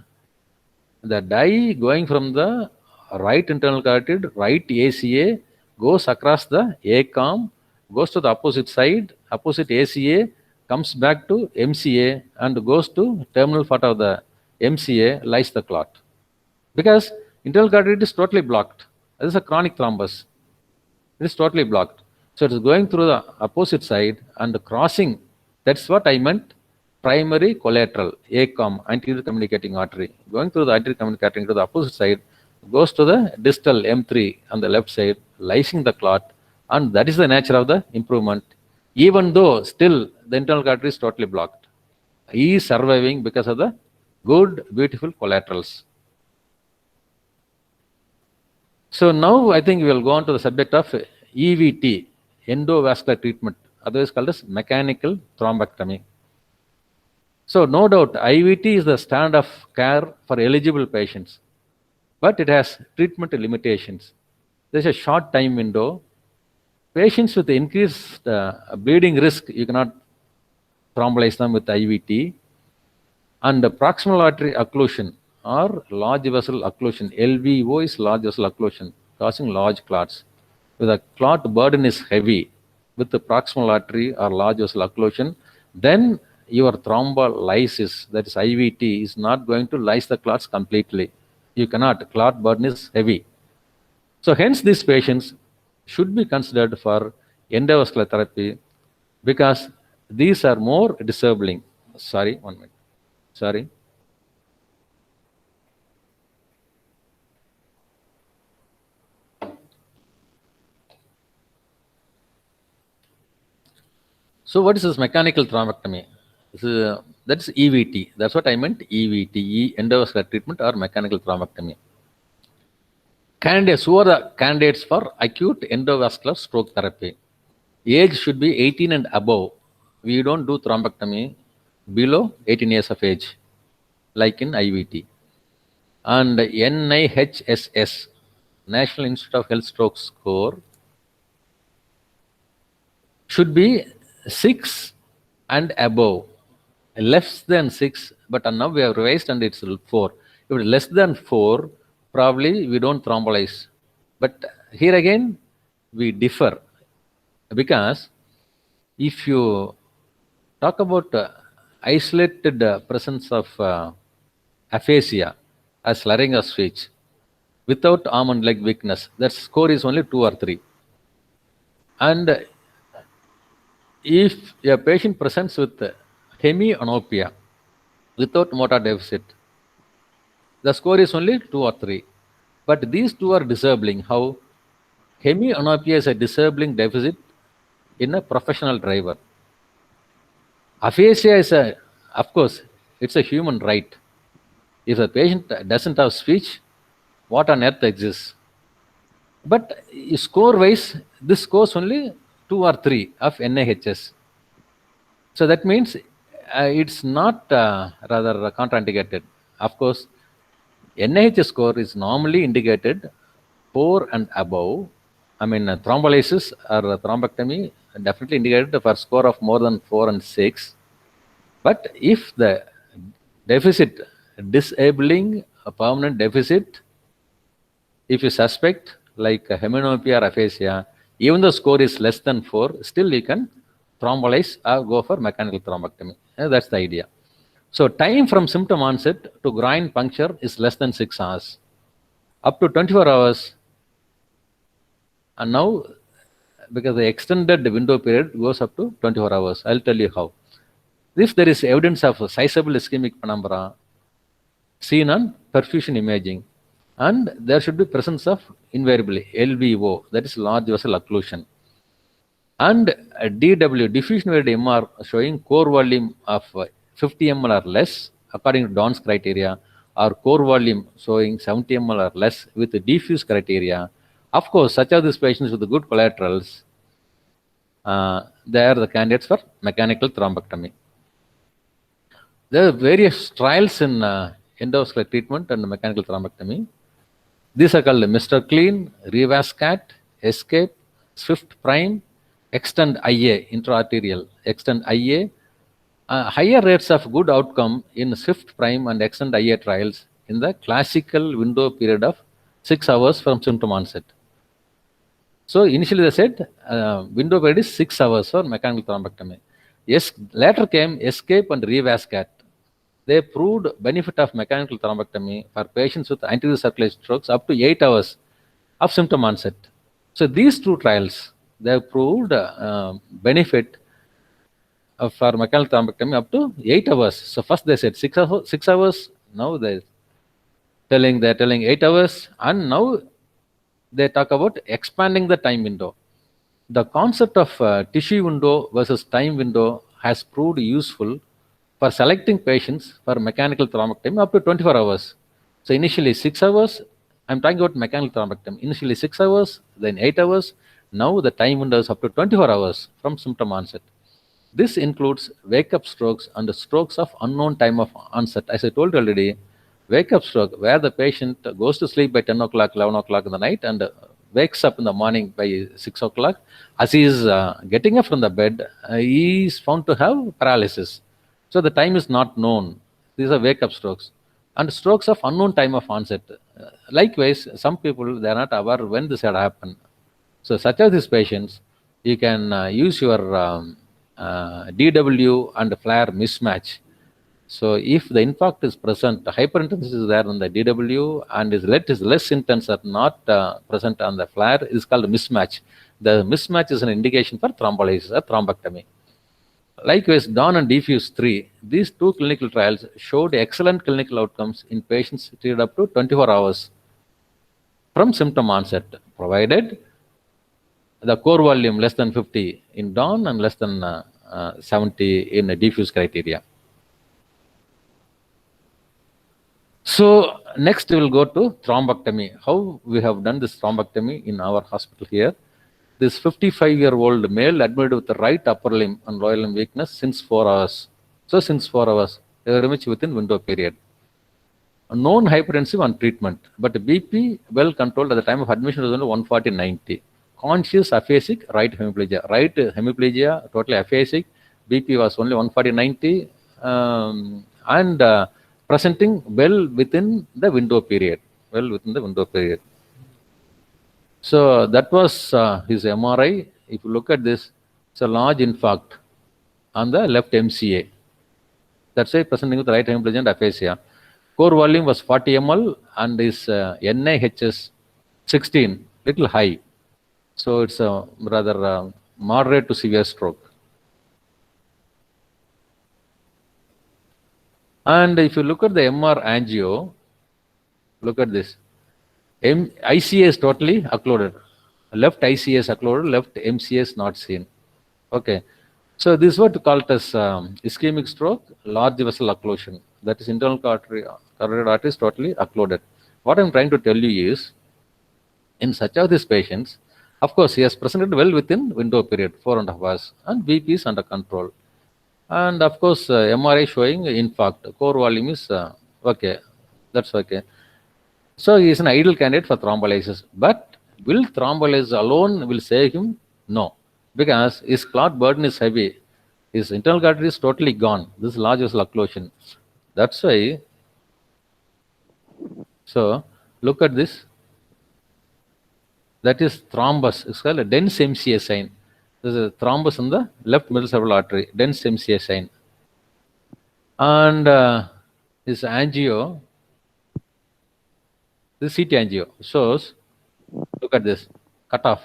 the dye going from the right internal carotid, right ACA, goes across the ACOM, goes to the opposite side, opposite ACA, comes back to MCA and goes to terminal part of the MCA, lies the clot. Because internal carotid is totally blocked. This is a chronic thrombus. It is totally blocked. So it is going through the opposite side and crossing. That's what I meant. Primary collateral, ACOM, anterior communicating artery. Going through the anterior communicating to the opposite side, goes to the distal M3 on the left side, lysing the clot, and that is the nature of the improvement. Even though still the internal carotid is totally blocked. He is surviving because of the good, beautiful collaterals. So now I think we will go on to the subject of EVT, endovascular treatment, otherwise called as mechanical thrombectomy. So no doubt IVT is the standard of care for eligible patients, but it has treatment limitations. There's a short time window. Patients with increased bleeding risk, you cannot thrombolyze them with IVT. And the proximal artery occlusion or large vessel occlusion, LVO is large vessel occlusion, causing large clots. If the clot burden is heavy with the proximal artery or large vessel occlusion, then your thrombolysis, that is IVT, is not going to lyse the clots completely. You cannot, clot burden is heavy. So hence these patients should be considered for endovascular therapy because these are more disabling. Sorry, 1 minute. Sorry. So what is this mechanical thrombectomy? That's EVT. That's what I meant, EVT, endovascular treatment or mechanical thrombectomy. Candidates, who are the candidates for acute endovascular stroke therapy? Age should be 18 and above. We don't do thrombectomy below 18 years of age, like in IVT. And NIHSS, National Institute of Health stroke score, should be 6 and above. Less than 6, but now we have revised and it's 4. If it's less than 4, probably we don't thrombolyze. But here again, we differ because if you talk about isolated presence of aphasia as slurring of speech without arm and leg weakness, that score is only 2 or 3. And if a patient presents with hemianopia without motor deficit, the score is only 2 or 3. But these two are disabling. How? Hemianopia is a disabling deficit in a professional driver. Aphasia is of course, it's a human right. If the patient doesn't have speech, what on earth exists? But score-wise, this scores only 2 or 3 of NIHS. So that means it's not rather contraindicated. Of course, NIHS score is normally indicated 4 and above. I mean, thrombolysis or thrombectomy definitely indicated for score of more than 4 and 6. But if the deficit, disabling a permanent deficit, if you suspect like hemianopia or aphasia, even though score is less than 4, still you can thrombolyze or go for mechanical thrombectomy. That's the idea. So time from symptom onset to groin puncture is less than 6 hours. Up to 24 hours. And now, because the extended window period goes up to 24 hours. I'll tell you how. If there is evidence of sizable ischemic penumbra seen on perfusion imaging, and there should be presence of invariably LVO, that is large vessel occlusion, and DW, diffusion weighted MR, showing core volume of 50 ml or less according to Don's criteria, or core volume showing 70 ml or less with the diffuse criteria. Of course, such are these patients with the good collaterals, they are the candidates for mechanical thrombectomy. There are various trials in endovascular treatment and mechanical thrombectomy. These are called Mr. Clean, Revascat, Escape, Swift Prime, Extend IA, intraarterial, Extend IA. Higher rates of good outcome in Swift Prime and Extend IA trials in the classical window period of 6 hours from symptom onset. So initially they said window period is 6 hours for mechanical thrombectomy. Yes, later came Escape and Revascat. They proved benefit of mechanical thrombectomy for patients with anterior circulation strokes up to 8 hours of symptom onset. So these two trials, they have proved benefit for mechanical thrombectomy up to 8 hours. So first they said 6 hours. Now they're telling 8 hours, and now they talk about expanding the time window. The concept of tissue window versus time window has proved useful for selecting patients for mechanical thrombectomy up to 24 hours. So initially 6 hours, I'm talking about mechanical thrombectomy. Initially 6 hours, then 8 hours. Now the time window is up to 24 hours from symptom onset. This includes wake-up strokes and strokes of unknown time of onset. As I told you already, wake-up stroke, where the patient goes to sleep by 10 o'clock, 11 o'clock in the night and wakes up in the morning by 6 o'clock. As he is getting up from the bed, he is found to have paralysis. So the time is not known. These are wake-up strokes. And strokes of unknown time of onset. Likewise, some people, they are not aware when this had happened. So such as these patients, you can use your DW and flare mismatch. So if the infarct is present, hyperintensity is there on the DW and is less intense or not present on the flare, is called mismatch. The mismatch is an indication for thrombolysis or thrombectomy. Likewise, DAWN and DFUSE 3, these two clinical trials showed excellent clinical outcomes in patients treated up to 24 hours from symptom onset, provided the core volume less than 50 in DAWN and less than 70 in the DFUSE criteria. So next we will go to thrombectomy. How we have done this thrombectomy in our hospital here. This 55-year-old male admitted with the right upper limb and lower limb weakness since 4 hours. So since 4 hours, very much within window period. Known hypertensive on treatment, but BP well controlled at the time of admission was only 140/90. Conscious aphasic right hemiplegia. Right hemiplegia, totally aphasic. BP was only 140/90 and presenting well within the window period. Well within the window period. So that was his MRI. If you look at this, it's a large infarct on the left MCA. That's why presenting with right hemiplegia and aphasia. Core volume was 40 ml and his NIHS 16, little high. So it's a rather moderate to severe stroke. And if you look at the MR angio, look at this. ICA is totally occluded. Left ICA is occluded, left MCA is not seen. Okay. So this is what we call it as ischemic stroke, large vessel occlusion. That is internal carotid artery is totally occluded. What I'm trying to tell you is, in such of these patients, of course, he has presented well within window period, 4.5 hours, and BP is under control. And of course, MRI showing infarct, core volume is okay. That's okay. So he is an ideal candidate for thrombolysis. But will thrombolysis alone will save him? No, because his clot burden is heavy. His internal carotid is totally gone. This is large vessel occlusion. That's why. So look at this. That is thrombus. It's called a dense MCA sign. There's a thrombus in the left middle cerebral artery, dense MCA sign. And this angio, this CT angio shows, look at this, cutoff.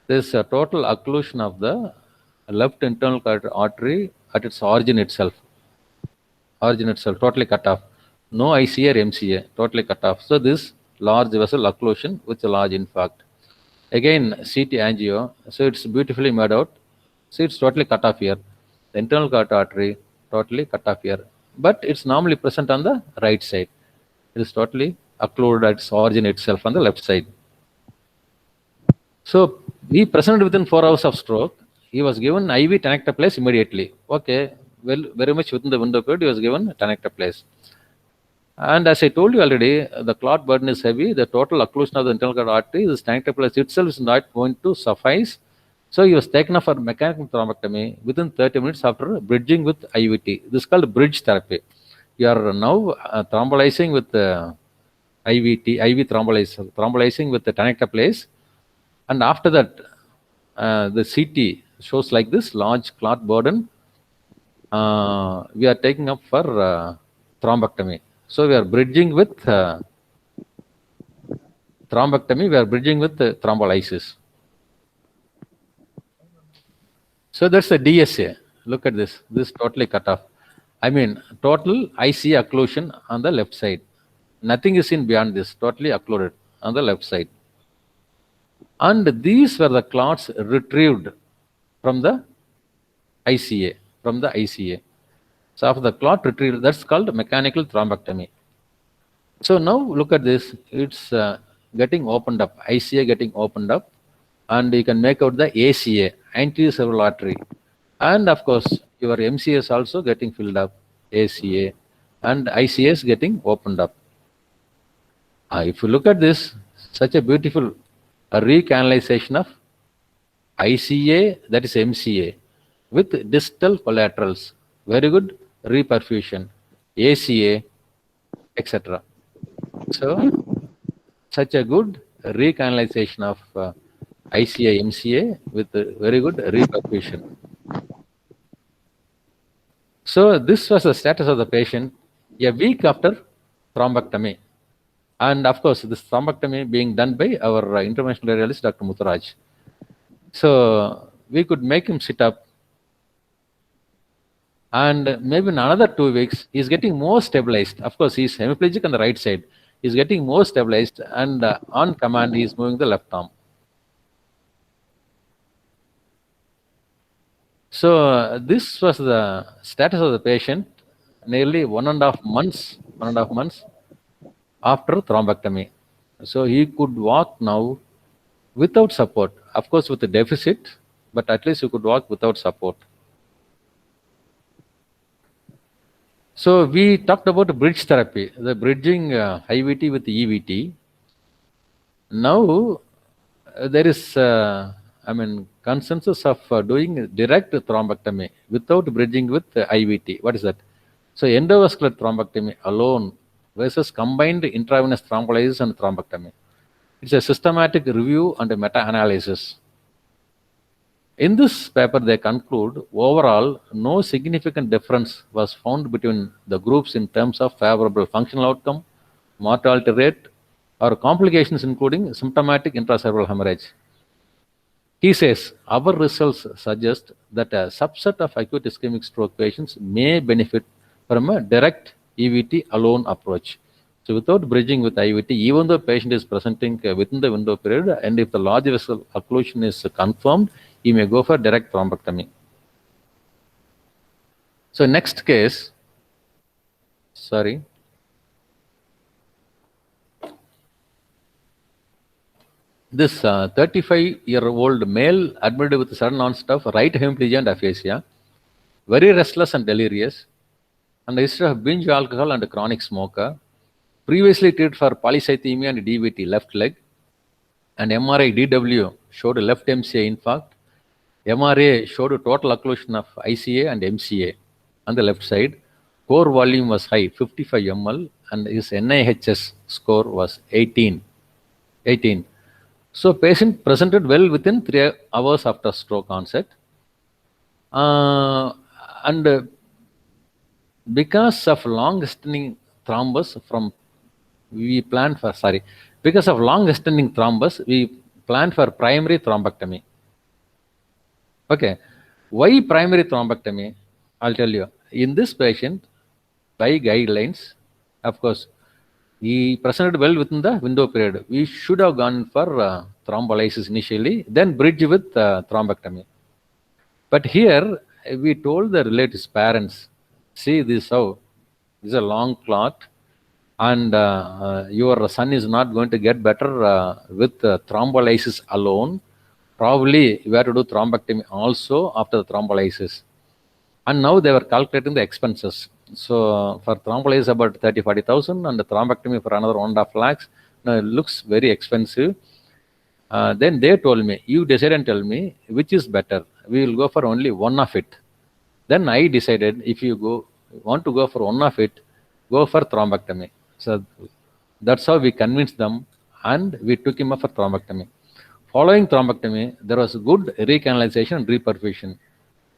There's a total occlusion of the left internal carotid artery at its origin itself. Origin itself, totally cut off. No ICA or MCA, totally cut off. So this large vessel occlusion with a large infarct. Again, CT angio, so it's beautifully made out. See, it's totally cut off here. The internal carotid artery, totally cut off here. But it's normally present on the right side. It is totally occluded at its origin itself on the left side. So he presented within 4 hours of stroke. He was given IV tenecteplase immediately. Okay, well, very much within the window period, he was given tenecteplase. And as I told you already, the clot burden is heavy. The total occlusion of the internal carotid artery, this tenecteplase itself is not going to suffice. So he was taken up for mechanical thrombectomy within 30 minutes after bridging with IVT. This is called bridge therapy. You are now thrombolizing with IVT, IV thrombolizing with the tenecteplase. And after that, the CT shows like this, large clot burden. We are taking up for thrombectomy. So we are bridging with thrombectomy, we are bridging with thrombolysis. So that's the DSA. Look at this. This is totally cut off. I mean, total IC occlusion on the left side. Nothing is seen beyond this. Totally occluded on the left side. And these were the clots retrieved from the ICA. So after the clot retrieval, that's called mechanical thrombectomy. So now look at this. It's getting opened up. ICA getting opened up. And you can make out the ACA, anterior cerebral artery. And of course, your MCA is also getting filled up, ACA. And ICA is getting opened up. If you look at this, such a beautiful recanalization of ICA, that is MCA, with distal collaterals. Very good reperfusion. ACA, etc. So, such a good recanalization of ICA, MCA with very good reperfusion. So, this was the status of the patient a week after thrombectomy. And of course, this thrombectomy being done by our interventional radiologist, Dr. Mutharaj. So, we could make him sit up. And maybe in another 2 weeks, he's getting more stabilized. Of course, he's hemiplegic on the right side. He's getting more stabilized, and on command, he's moving the left arm. So this was the status of the patient nearly 1.5 months after thrombectomy. So he could walk now without support. Of course, with a deficit, but at least he could walk without support. So we talked about bridge therapy, the bridging IVT with EVT. Now there is, consensus of doing direct thrombectomy without bridging with IVT. What is that? So endovascular thrombectomy alone versus combined intravenous thrombolysis and thrombectomy. It's a systematic review and a meta-analysis. In this paper, they conclude overall no significant difference was found between the groups in terms of favorable functional outcome, mortality rate, or complications including symptomatic intracerebral hemorrhage. He says, our results suggest that a subset of acute ischemic stroke patients may benefit from a direct EVT alone approach. So without bridging with IVT, even though patient is presenting within the window period, and if the large vessel occlusion is confirmed, he may go for direct thrombectomy. So next case, this 35-year-old male admitted with sudden onset of right hemiplegia and aphasia, very restless and delirious, and a history of binge alcohol and a chronic smoker, previously treated for polycythemia and DVT left leg, and MRI DW showed left MCA infarct. MRA showed total occlusion of ICA and MCA on the left side. Core volume was high, 55 ml, and his NIHS score was 18. So patient presented well within 3 hours after stroke onset. And because of long extending thrombus we planned for primary thrombectomy. Okay, why primary thrombectomy? I'll tell you. In this patient, by guidelines, of course, he presented well within the window period. We should have gone for thrombolysis initially, then bridge with thrombectomy. But here, we told the relatives, parents, see this how, this is a long clot, and your son is not going to get better with thrombolysis alone. Probably you have to do thrombectomy also after the thrombolysis. And now they were calculating the expenses. So for thrombolysis about 30,000-40,000 and the thrombectomy for another 1.5 lakhs. Now it looks very expensive. Then they told me, you decide and tell me which is better. We will go for only one of it. Then I decided, if you want to go for one of it, go for thrombectomy. So that's how we convinced them, and we took him up for thrombectomy. Following thrombectomy, there was good recanalization and reperfusion.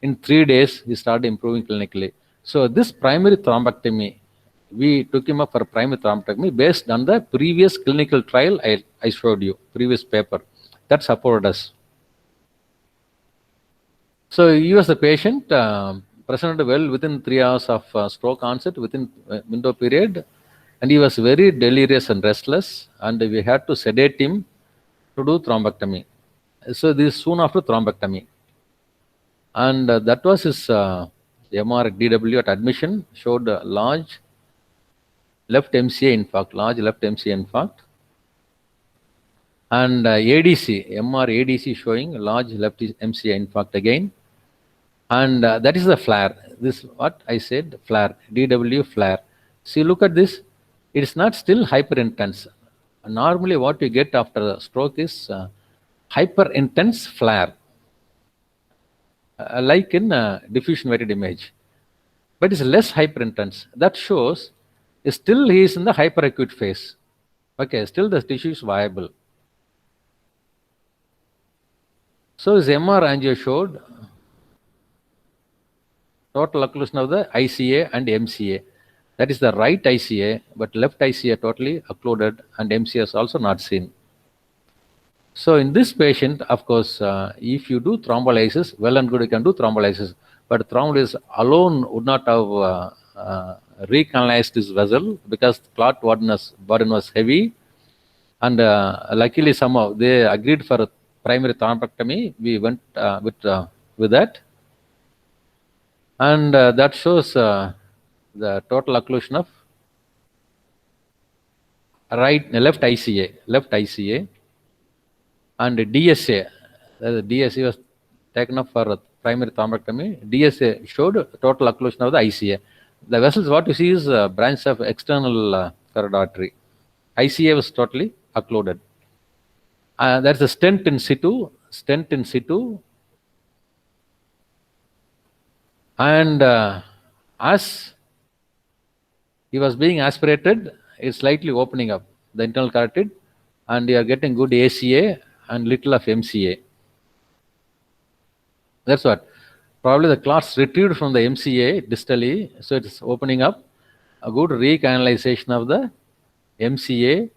In 3 days, he started improving clinically. So this primary thrombectomy, we took him up for primary thrombectomy based on the previous clinical trial I showed you, previous paper. That supported us. So he was the patient, presented well within 3 hours of stroke onset, within window period, and he was very delirious and restless, and we had to sedate him to do thrombectomy. So this is soon after thrombectomy. And that was his MR DW at admission, showed large left MCA infarct. And ADC, MR ADC showing large left MCA infarct again. And that is the flare. This is what I said, flare, DW flare. See, look at this. It is not still hyperintense. Normally what you get after a stroke is hyperintense flare, like in diffusion weighted image. but it's less hyperintense. That shows still he is in the hyperacute phase. Okay, still the tissue is viable. So his MR angio showed total occlusion of the ICA and MCA. That is the right ICA, but left ICA totally occluded, and MCA is also not seen. So in this patient, of course, if you do thrombolysis, well and good, you can do thrombolysis, but thrombolysis alone would not have recanalized this vessel because clot burden was heavy, and luckily somehow they agreed for primary thrombectomy. We went with that, and that shows the total occlusion of left ICA, and DSA. DSA was taken up for primary thrombectomy. DSA showed total occlusion of the ICA. The vessels, what you see is a branch of external carotid artery. ICA was totally occluded. There's a stent in situ, and as he was being aspirated, it's slightly opening up the internal carotid, and you are getting good ACA and little of MCA. That's what. Probably the clots retrieved from the MCA distally, so it's opening up. A good recanalization of the MCA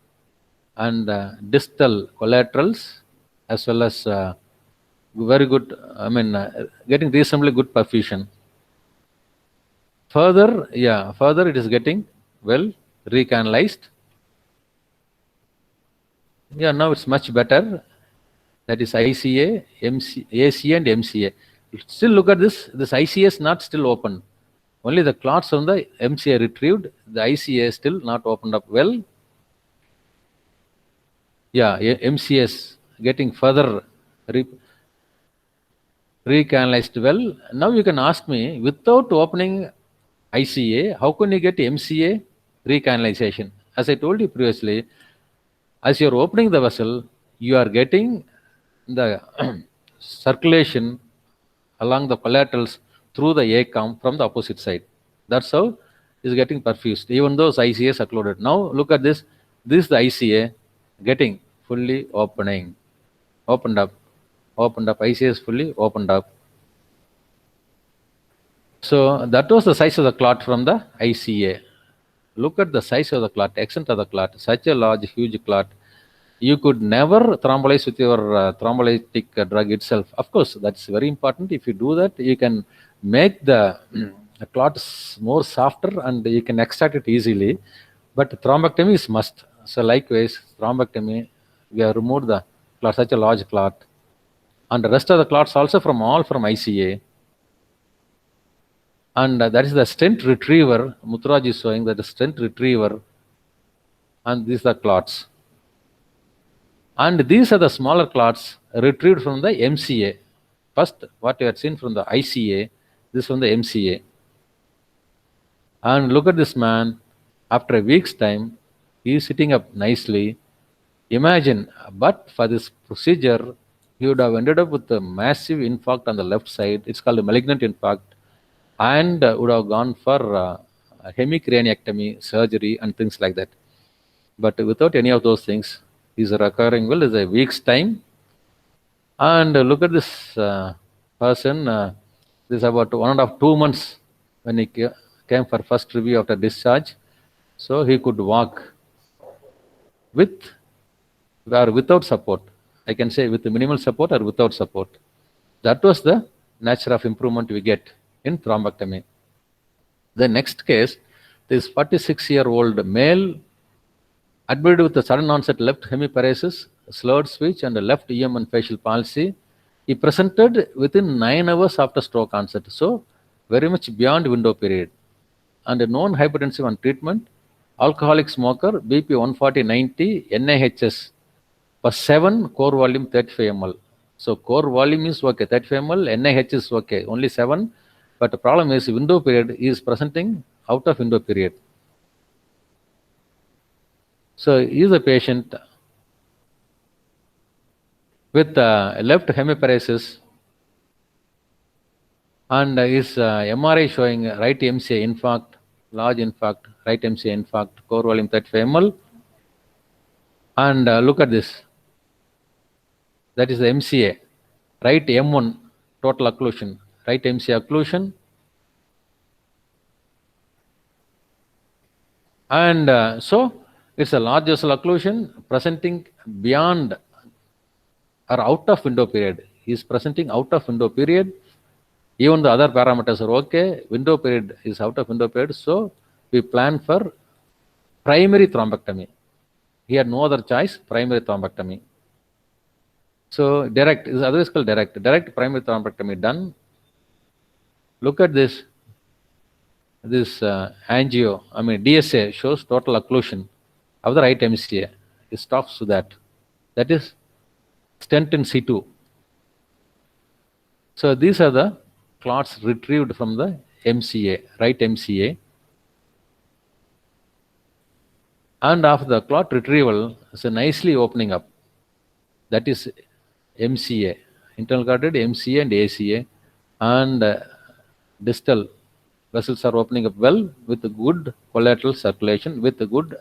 and distal collaterals, as well as very good, getting reasonably good perfusion. Further it is getting well recanalized. Yeah, now it's much better. That is ICA, ACA and MCA. Still look at this. This ICA is not still open. Only the clots from the MCA retrieved. The ICA is still not opened up well. Yeah, MCA is getting further recanalized well. Now you can ask me, without opening ICA, how can you get MCA recanalization? As I told you previously, as you are opening the vessel, you are getting the circulation along the collaterals through the ACOM from the opposite side. That's how it is getting perfused, even though ICA is occluded. Now look at this. This is the ICA getting fully opened up. ICA is fully opened up. So that was the size of the clot from the ICA. Look at the size of the clot, extent of the clot, such a large, huge clot. You could never thrombolyze with your thrombolytic drug itself. Of course, that's very important. If you do that, you can make the clots more softer and you can extract it easily. But thrombectomy is must. So likewise, thrombectomy, we have removed the clot, such a large clot. And the rest of the clots also from ICA. And that is the stent retriever. Muthraj is showing that the stent retriever. And these are clots. And these are the smaller clots retrieved from the MCA. First, what you had seen from the ICA, this from the MCA. And look at this man. After a week's time, he is sitting up nicely. Imagine, but for this procedure, he would have ended up with a massive infarct on the left side. It's called a malignant infarct. And would have gone for hemicraniectomy, surgery, and things like that. But without any of those things, he's recovering well. It's a week's time. And look at this person. This is about 1.5 to 2 months when he came for first review after discharge. So he could walk with or without support. I can say with minimal support or without support. That was the nature of improvement we get in thrombectomy. The next case, this 46-year-old male admitted with a sudden onset left hemiparesis, slurred speech, and a left EM and facial palsy. He presented within 9 hours after stroke onset, so very much beyond window period. And a known hypertensive on treatment, alcoholic smoker, BP 140/90, NIHS for 7, core volume 35 ml. So core volume is okay, 35 ml, NIH is okay, only 7. But the problem is window period is presenting out of window period. So he is a patient with left hemiparesis And his MRI showing right MCA infarct, large infarct, right MCA infarct, core volume 35 ml. And look at this. That is the MCA, right M1 total occlusion, right MCA occlusion. And so it's a large vessel occlusion presenting beyond or out of window period. He is presenting out of window period. Even the other parameters are okay. Window period is out of window period. So we plan for primary thrombectomy. He had no other choice, primary thrombectomy. So direct is otherwise called direct. Direct primary thrombectomy done. Look at this. This angio, DSA shows total occlusion of the right MCA. It stops to that. That is stent in situ. So these are the clots retrieved from the MCA, right MCA. And after the clot retrieval, it's a nicely opening up. That is MCA, internal carotid, MCA and ACA. And distal vessels are opening up well with a good collateral circulation, with a good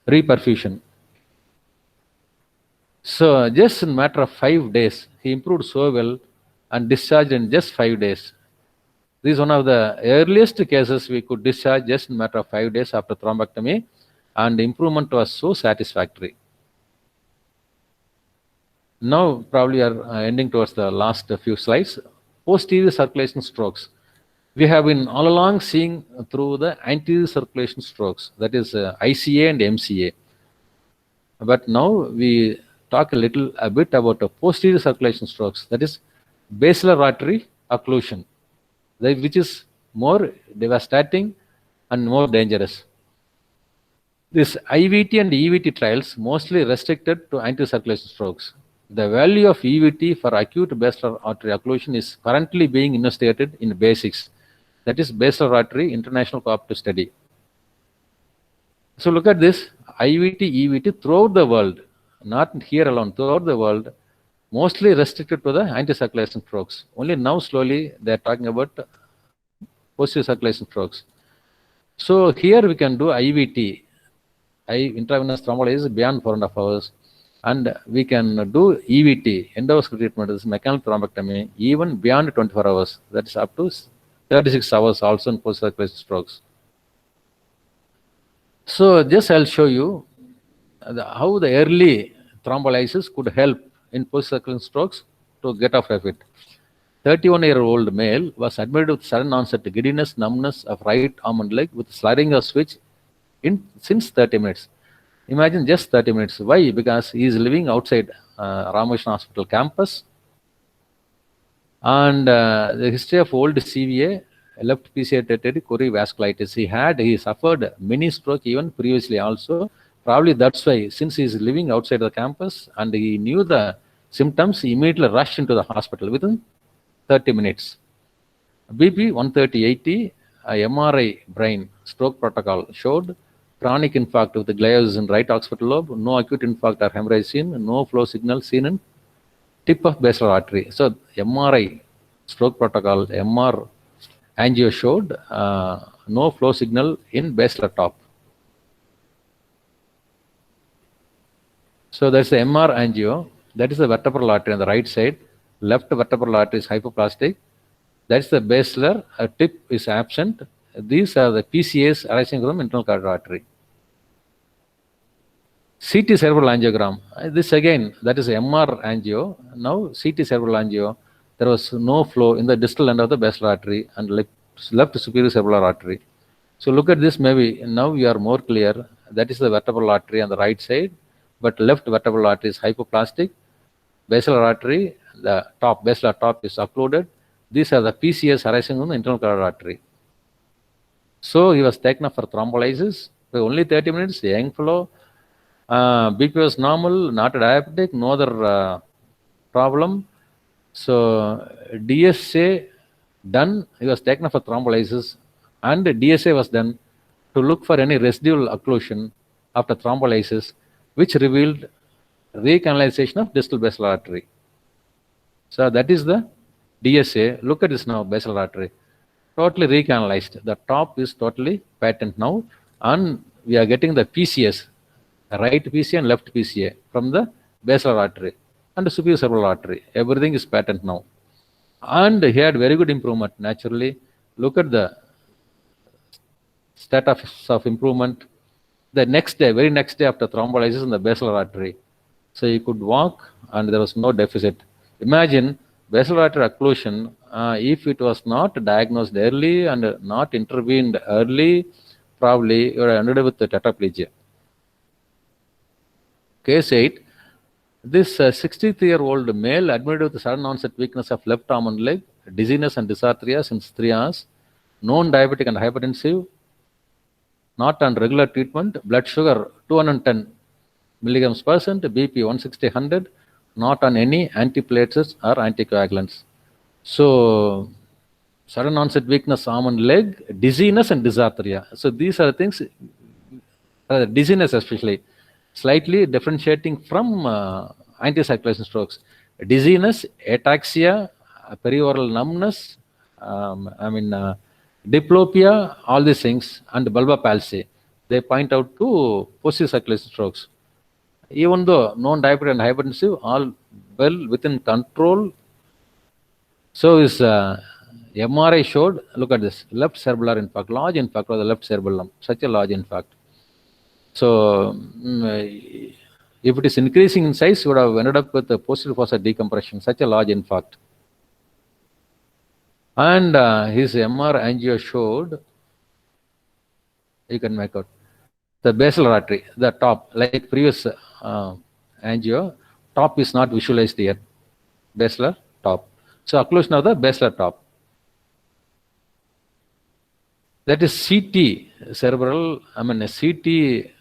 reperfusion. So just in a matter of 5 days, he improved so well and discharged in just 5 days. This is one of the earliest cases we could discharge just in a matter of 5 days after thrombectomy, and the improvement was so satisfactory. Now probably are ending towards the last few slides. Posterior circulation strokes. We have been all along seeing through the anterior circulation strokes, that is ICA and MCA. But now we talk a bit about posterior circulation strokes, that is basilar artery occlusion, which is more devastating and more dangerous. This IVT and EVT trials mostly restricted to anterior circulation strokes. The value of EVT for acute basilar artery occlusion is currently being investigated in BASICS, that is Basilar Artery International Cooperative Study. So look at this, IVT, EVT throughout the world, not here alone, throughout the world, mostly restricted to the anterior circulation strokes. Only now slowly they are talking about posterior circulation strokes. So here we can do IVT, intravenous thrombolysis beyond 4.5 hours. And we can do EVT, endovascular treatment, this mechanical thrombectomy, even beyond 24 hours. That is up to 36 hours also in post-circulation strokes. So just I'll show you how the early thrombolysis could help in post-circulation strokes to get off of it. 31-year-old male was admitted with sudden onset giddiness, numbness of right arm and leg with slurring of switch since 30 minutes. Imagine just 30 minutes. Why? Because he is living outside Ramakrishna Hospital campus. And the history of old CVA, left PCI territory, Cori vasculitis. He suffered mini stroke even previously also. Probably that's why, since he is living outside the campus and he knew the symptoms, he immediately rushed into the hospital within 30 minutes. BP 130/80, MRI brain stroke protocol showed chronic infarct with the gliosis in right occipital lobe, no acute infarct or hemorrhage seen, no flow signal seen in tip of basilar artery. So MRI stroke protocol, MR angio showed no flow signal in basilar top. So that's the MR angio. That is the vertebral artery on the right side. Left vertebral artery is hypoplastic. That's the basilar tip is absent. These are the PCAs arising from internal carotid artery. CT cerebral angiogram. This again, that is MR angio. Now CT cerebral angio. There was no flow in the distal end of the basilar artery and left superior cerebral artery. So look at this. Maybe now you are more clear. That is the vertebral artery on the right side, but left vertebral artery is hypoplastic. Basilar artery, the top basilar top is occluded. These are the PCS arising from the internal carotid artery. So he was taken up for thrombolysis for only 30 minutes, young fellow. BP was normal, not diabetic, no other problem. So DSA done, he was taken up for thrombolysis, and DSA was done to look for any residual occlusion after thrombolysis, which revealed recanalization of distal basilar artery. So that is the DSA. Look at this now, basilar artery. Totally recanalized. The top is totally patent now, and we are getting the PCS, right PCA and left PCA from the basilar artery and the superior cerebral artery. Everything is patent now. And he had very good improvement, naturally. Look at the status of improvement. The next day, very next day after thrombolysis in the basilar artery. So he could walk and there was no deficit. Imagine basilar artery occlusion, if it was not diagnosed early and not intervened early, probably you would have ended with the tetraplegia. Case 8, this 63-year-old male admitted with sudden onset weakness of left arm and leg, dizziness and dysarthria since 3 hours, known diabetic and hypertensive, not on regular treatment, blood sugar 210 milligrams percent, BP 160/100, not on any antiplatelets or anticoagulants. So, sudden onset weakness, arm and leg, dizziness and dysarthria. So these are the things, dizziness especially, slightly differentiating from anticirculation strokes. Dizziness, ataxia, perioral numbness, diplopia, all these things, and bulbar palsy, they point out to posterior circulation strokes. Even though known diabetic and hypertensive, all well within control. So his MRI showed, look at this, left cerebellar infarct, large infarct of the left cerebellum, such a large infarct. So if it is increasing in size, you would have ended up with the posterior fossa decompression, such a large infarct. And his MR angio showed, you can make out, the basilar artery, the top, like previous angio, top is not visualized here, basilar top. So occlusion of the basilar top. That is CT cerebral, CT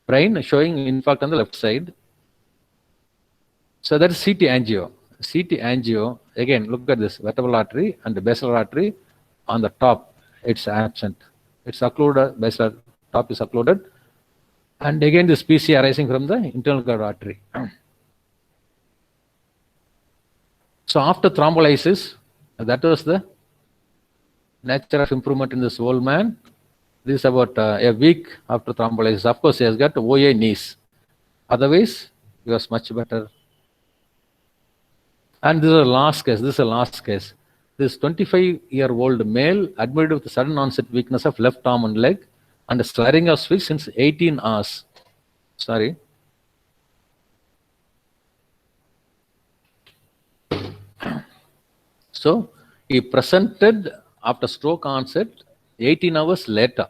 brain showing infarct on the left side. So that is CT angio. CT angio, again, look at this vertebral artery and the basilar artery on the top, it's absent. It's occluded, basilar top is occluded. And again, this PC arising from the internal guard artery. So after thrombolysis, that was the nature of improvement in this old man. This is about a week after thrombolysis. Of course, he has got OA knees. Otherwise, he was much better. And this is the last case. This is the last case. This 25-year-old male admitted with sudden onset weakness of left arm and leg and a slurring of switch since 18 hours. Sorry. So he presented after stroke onset 18 hours later.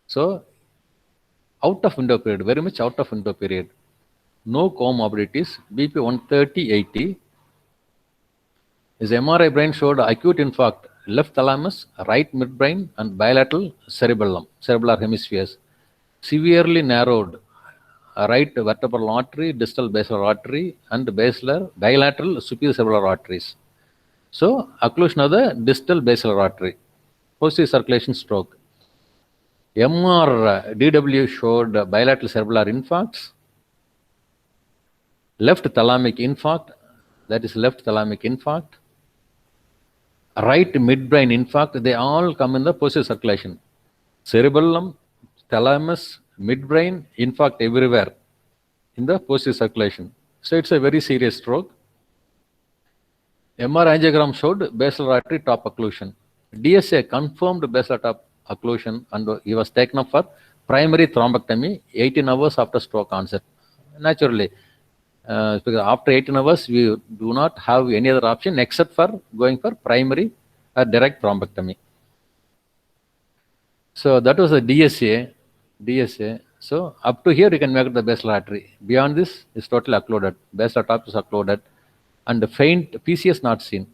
So out of window period, very much out of window period. No comorbidities, BP 130/80. His MRI brain showed acute infarct, left thalamus, right midbrain, and bilateral cerebellum, cerebellar hemispheres. Severely narrowed right vertebral artery, distal basilar artery, and basilar bilateral superior cerebellar arteries. So occlusion of the distal basilar artery, posterior circulation stroke. MR DW showed bilateral cerebellar infarcts, left thalamic infarct, that is left thalamic infarct, right midbrain infarct, they all come in the posterior circulation. Cerebellum, thalamus, midbrain, infarct everywhere in the posterior circulation. So it's a very serious stroke. MR angiogram showed basilar artery top occlusion. DSA confirmed basilar top occlusion and he was taken up for primary thrombectomy 18 hours after stroke onset. Naturally, because after 18 hours, we do not have any other option except for going for primary or direct thrombectomy. So that was the DSA. So up to here, you can make the basilar artery. Beyond this, is totally occluded. Basilar top is occluded. And the faint PCS not seen.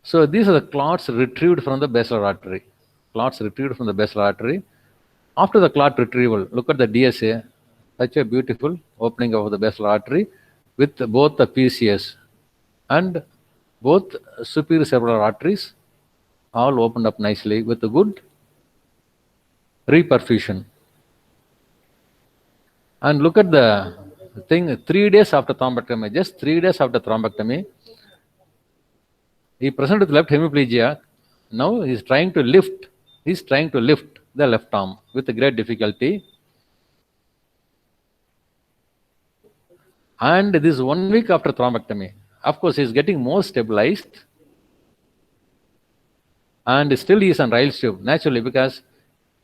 So these are the clots retrieved from the basilar artery. Clots retrieved from the basilar artery. After the clot retrieval, look at the DSA. Such a beautiful opening of the basilar artery with both the PCS and both superior cerebellar arteries all opened up nicely with a good reperfusion. And look at the thing 3 days after thrombectomy, just 3 days after thrombectomy, he presented with left hemiplegia. Now he's trying to lift. He's trying to lift the left arm with great difficulty. And this 1 week after thrombectomy, of course, he's getting more stabilized. And still he is on Ryle's tube, naturally, because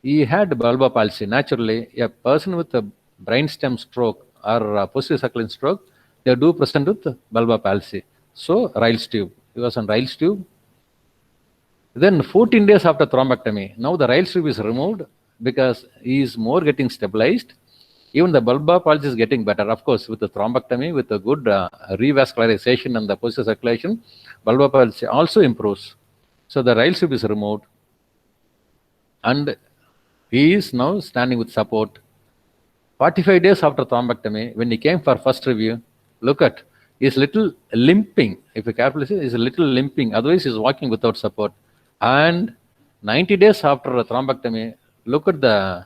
he had bulbar palsy. Naturally, a person with a brainstem stroke or a posterior circulating stroke, they do present with bulbar palsy. So, Ryle's tube. He was on Ryle's tube. Then 14 days after thrombectomy, now the Ryle's tube is removed because he is more getting stabilized. Even the bulbar palsy is getting better. Of course, with the thrombectomy, with a good revascularization and the posterior circulation, bulbar palsy also improves. So the Ryle's tube is removed. And he is now standing with support. 45 days after thrombectomy, when he came for first review, look at, he's little limping. If you carefully see, he's a little limping. Otherwise, he's walking without support. And 90 days after thrombectomy, look at the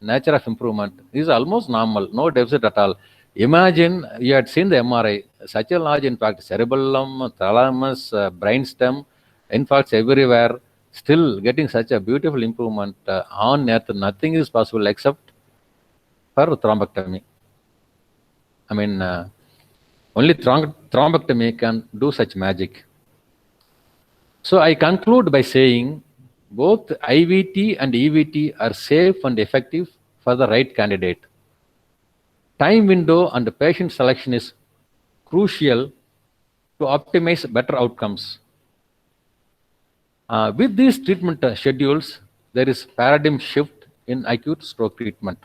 nature of improvement. He's almost normal, no deficit at all. Imagine you had seen the MRI, such a large impact, cerebellum, thalamus, brainstem, infarcts everywhere, still getting such a beautiful improvement on earth. Nothing is possible except for thrombectomy. I mean, only thrombectomy can do such magic. So I conclude by saying both IVT and EVT are safe and effective for the right candidate. Time window and patient selection is crucial to optimize better outcomes. With these treatment schedules, there is paradigm shift in acute stroke treatment.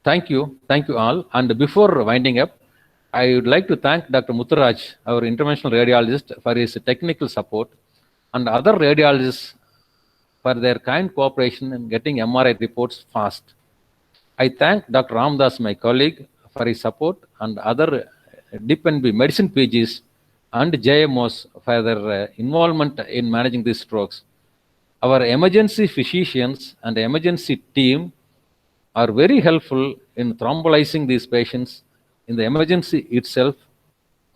Thank you all. And before winding up, I would like to thank Dr. Mutturaj, our interventional radiologist, for his technical support, and other radiologists for their kind cooperation in getting MRI reports fast. I thank Dr. Ramdas, my colleague, for his support, and other DIPNB medicine PGs and JMOs for their involvement in managing these strokes. Our emergency physicians and emergency team are very helpful in thrombolizing these patients in the emergency itself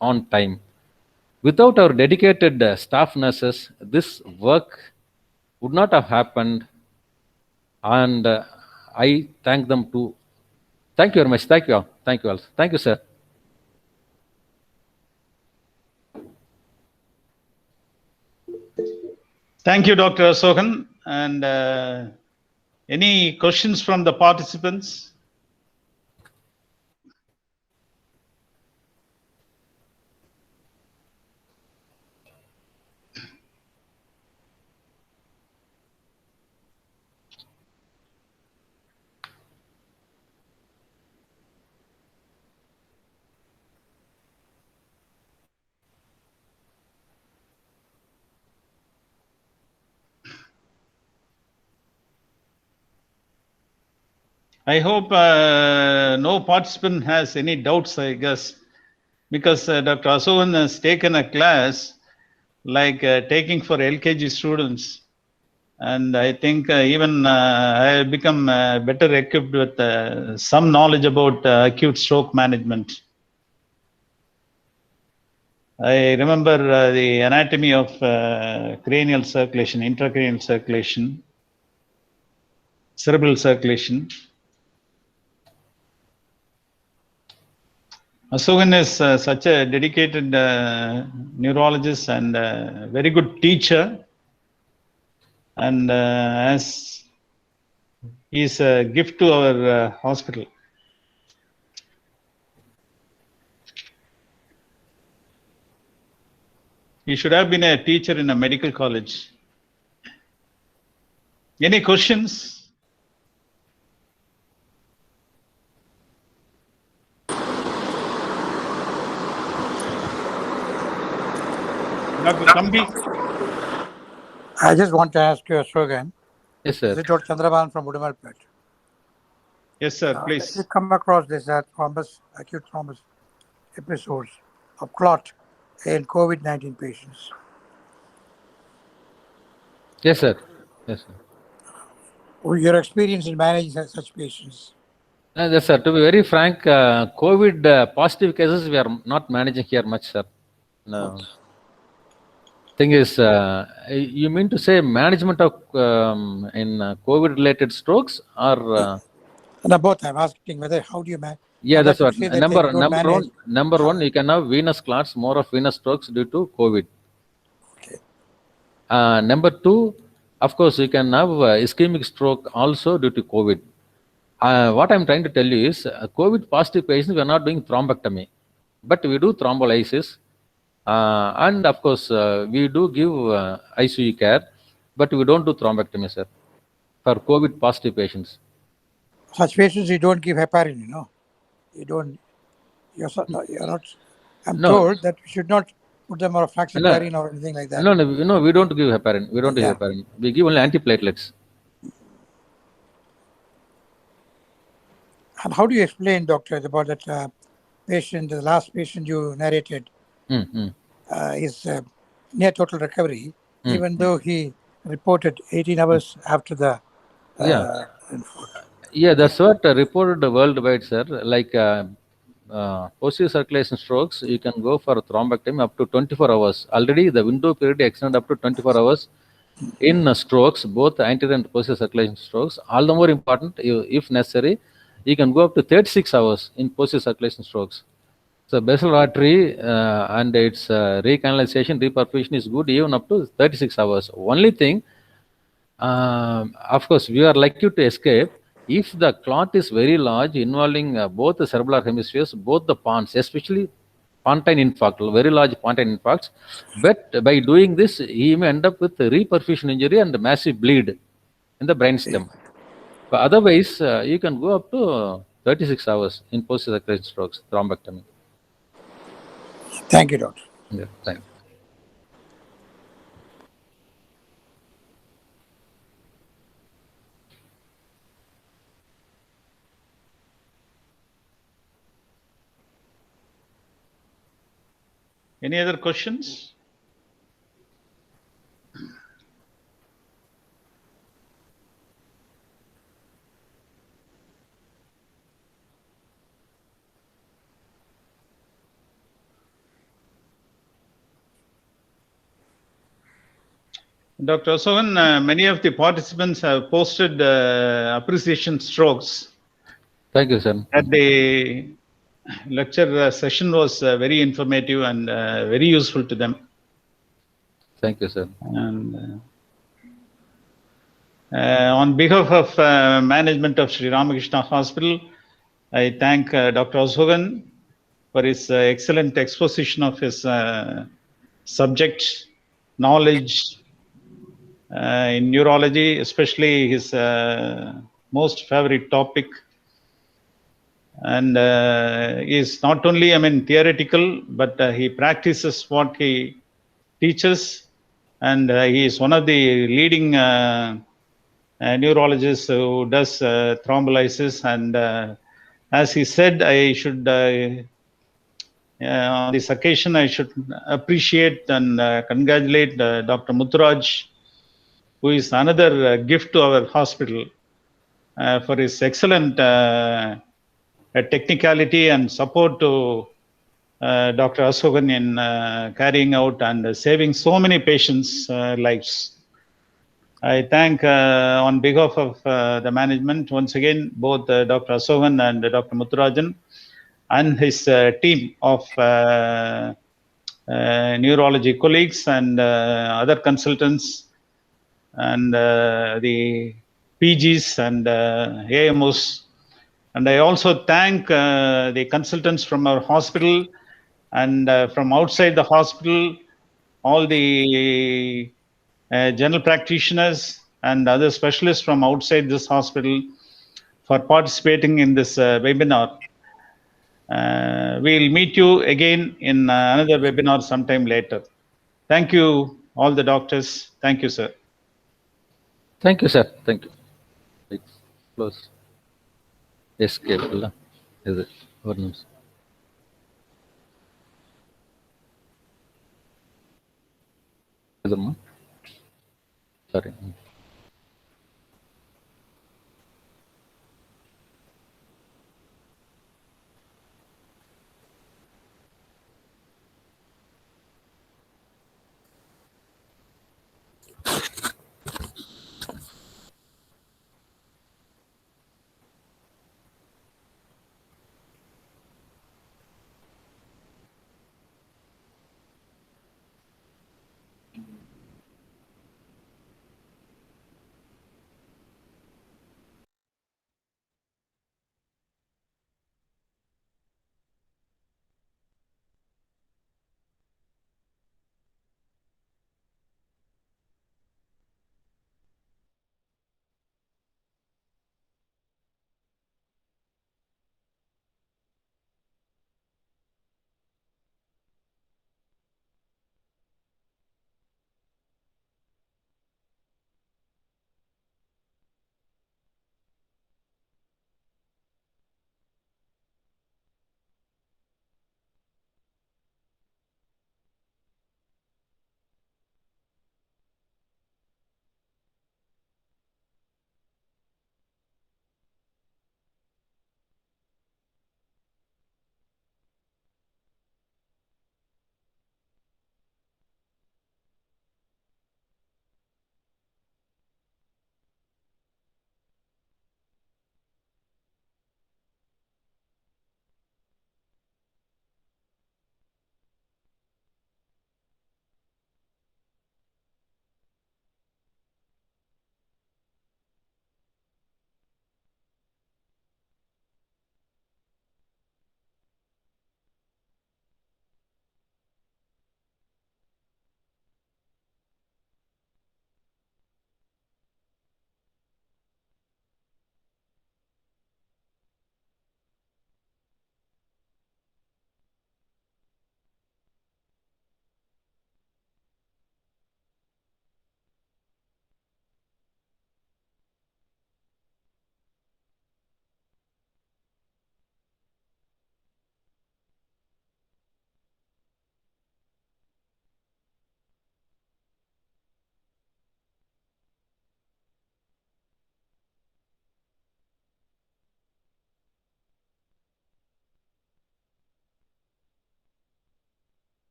on time. Without our dedicated staff nurses, this work would not have happened, and I thank them too. Thank you very much. Thank you all. Thank you all. Thank you, sir. Thank you, Dr. Asokan. And any questions from the participants? I hope no participant has any doubts, I guess, because Dr. Asokan has taken a class like taking for LKG students. And I think even I have become better equipped with some knowledge about acute stroke management. I remember the anatomy of cranial circulation, intracranial circulation, cerebral circulation. Asokan is such a dedicated neurologist and very good teacher, and as he is a gift to our hospital. He should have been a teacher in a medical college. Any questions? Dr. Kambi? I just want to ask you, Asokan. Yes, sir. This is Dr. Chandrabalan from Udumalpet. Yes, sir, please. You come across this acute thrombus episodes of clot in COVID-19 patients. Yes, sir. Yes, sir. Your experience in managing such patients. Yes, sir. To be very frank, COVID positive cases we are not managing here much, sir. No. Thing is, you mean to say management of in COVID-related strokes or? No, both. I'm asking whether how do you manage? Yeah, that's Others would what. say that they don't manage. Number one, you can have venous clots, more of venous strokes due to COVID. Okay. Number two, of course, you can have ischemic stroke also due to COVID. What I'm trying to tell you is, COVID positive patients, we are not doing thrombectomy, but we do thrombolysis. And of course, we do give ICU care, but we don't do thrombectomy, sir, for COVID positive patients. Such patients, you don't give heparin, you know. You don't, you're not, I'm No, told that we should not put them on fluoxetine no, or anything like that. no, we don't give heparin. We don't give Yeah. heparin. We give only antiplatelets. And how do you explain, doctor, about that patient, the last patient you narrated, is near total recovery, even though he reported 18 hours after the Yeah. infarct? Yeah, that's what reported worldwide, sir. Like posterior circulation strokes, you can go for thrombectomy up to 24 hours. Already the window period extended up to 24 hours in strokes, both anterior and posterior circulation strokes. All the more important, if necessary, you can go up to 36 hours in posterior circulation strokes. So basal artery and its recanalization, reperfusion is good even up to 36 hours. Only thing, of course, we are likely to escape if the clot is very large, involving both the cerebral hemispheres, both the pons, especially pontine infarct, very large pontine infarcts. But by doing this, he may end up with reperfusion injury and massive bleed in the brainstem. But otherwise, you can go up to 36 hours in posterior circulation strokes, thrombectomy. Thank you, doctor. Yeah, thank you. Any other questions? Dr. Asokan, many of the participants have posted appreciation strokes. Thank you, sir. At the lecture session was very informative and very useful to them. Thank you, sir. And on behalf of management of Sri Ramakrishna Hospital, I thank Dr. Asokan for his excellent exposition of his subject knowledge in neurology, especially his most favorite topic. And is not only, theoretical, but he practices what he teaches. And he is one of the leading neurologists who does thrombolysis. And as he said, I should, on this occasion, I should appreciate and congratulate Dr. Mutturaj, who is another gift to our hospital, for his excellent technicality and support to Dr. Asokan in carrying out and saving so many patients' lives. I thank on behalf of the management once again both Dr. Asokan and Dr. Mutturajan and his team of neurology colleagues and other consultants and the PGs and AMOs. And I also thank the consultants from our hospital and from outside the hospital, all the general practitioners and other specialists from outside this hospital for participating in this webinar. We'll meet you again in another webinar sometime later. Thank you, all the doctors. Thank you, sir. Thank you, sir. Thank you. It's close. Escape. Is it? What news? Sorry.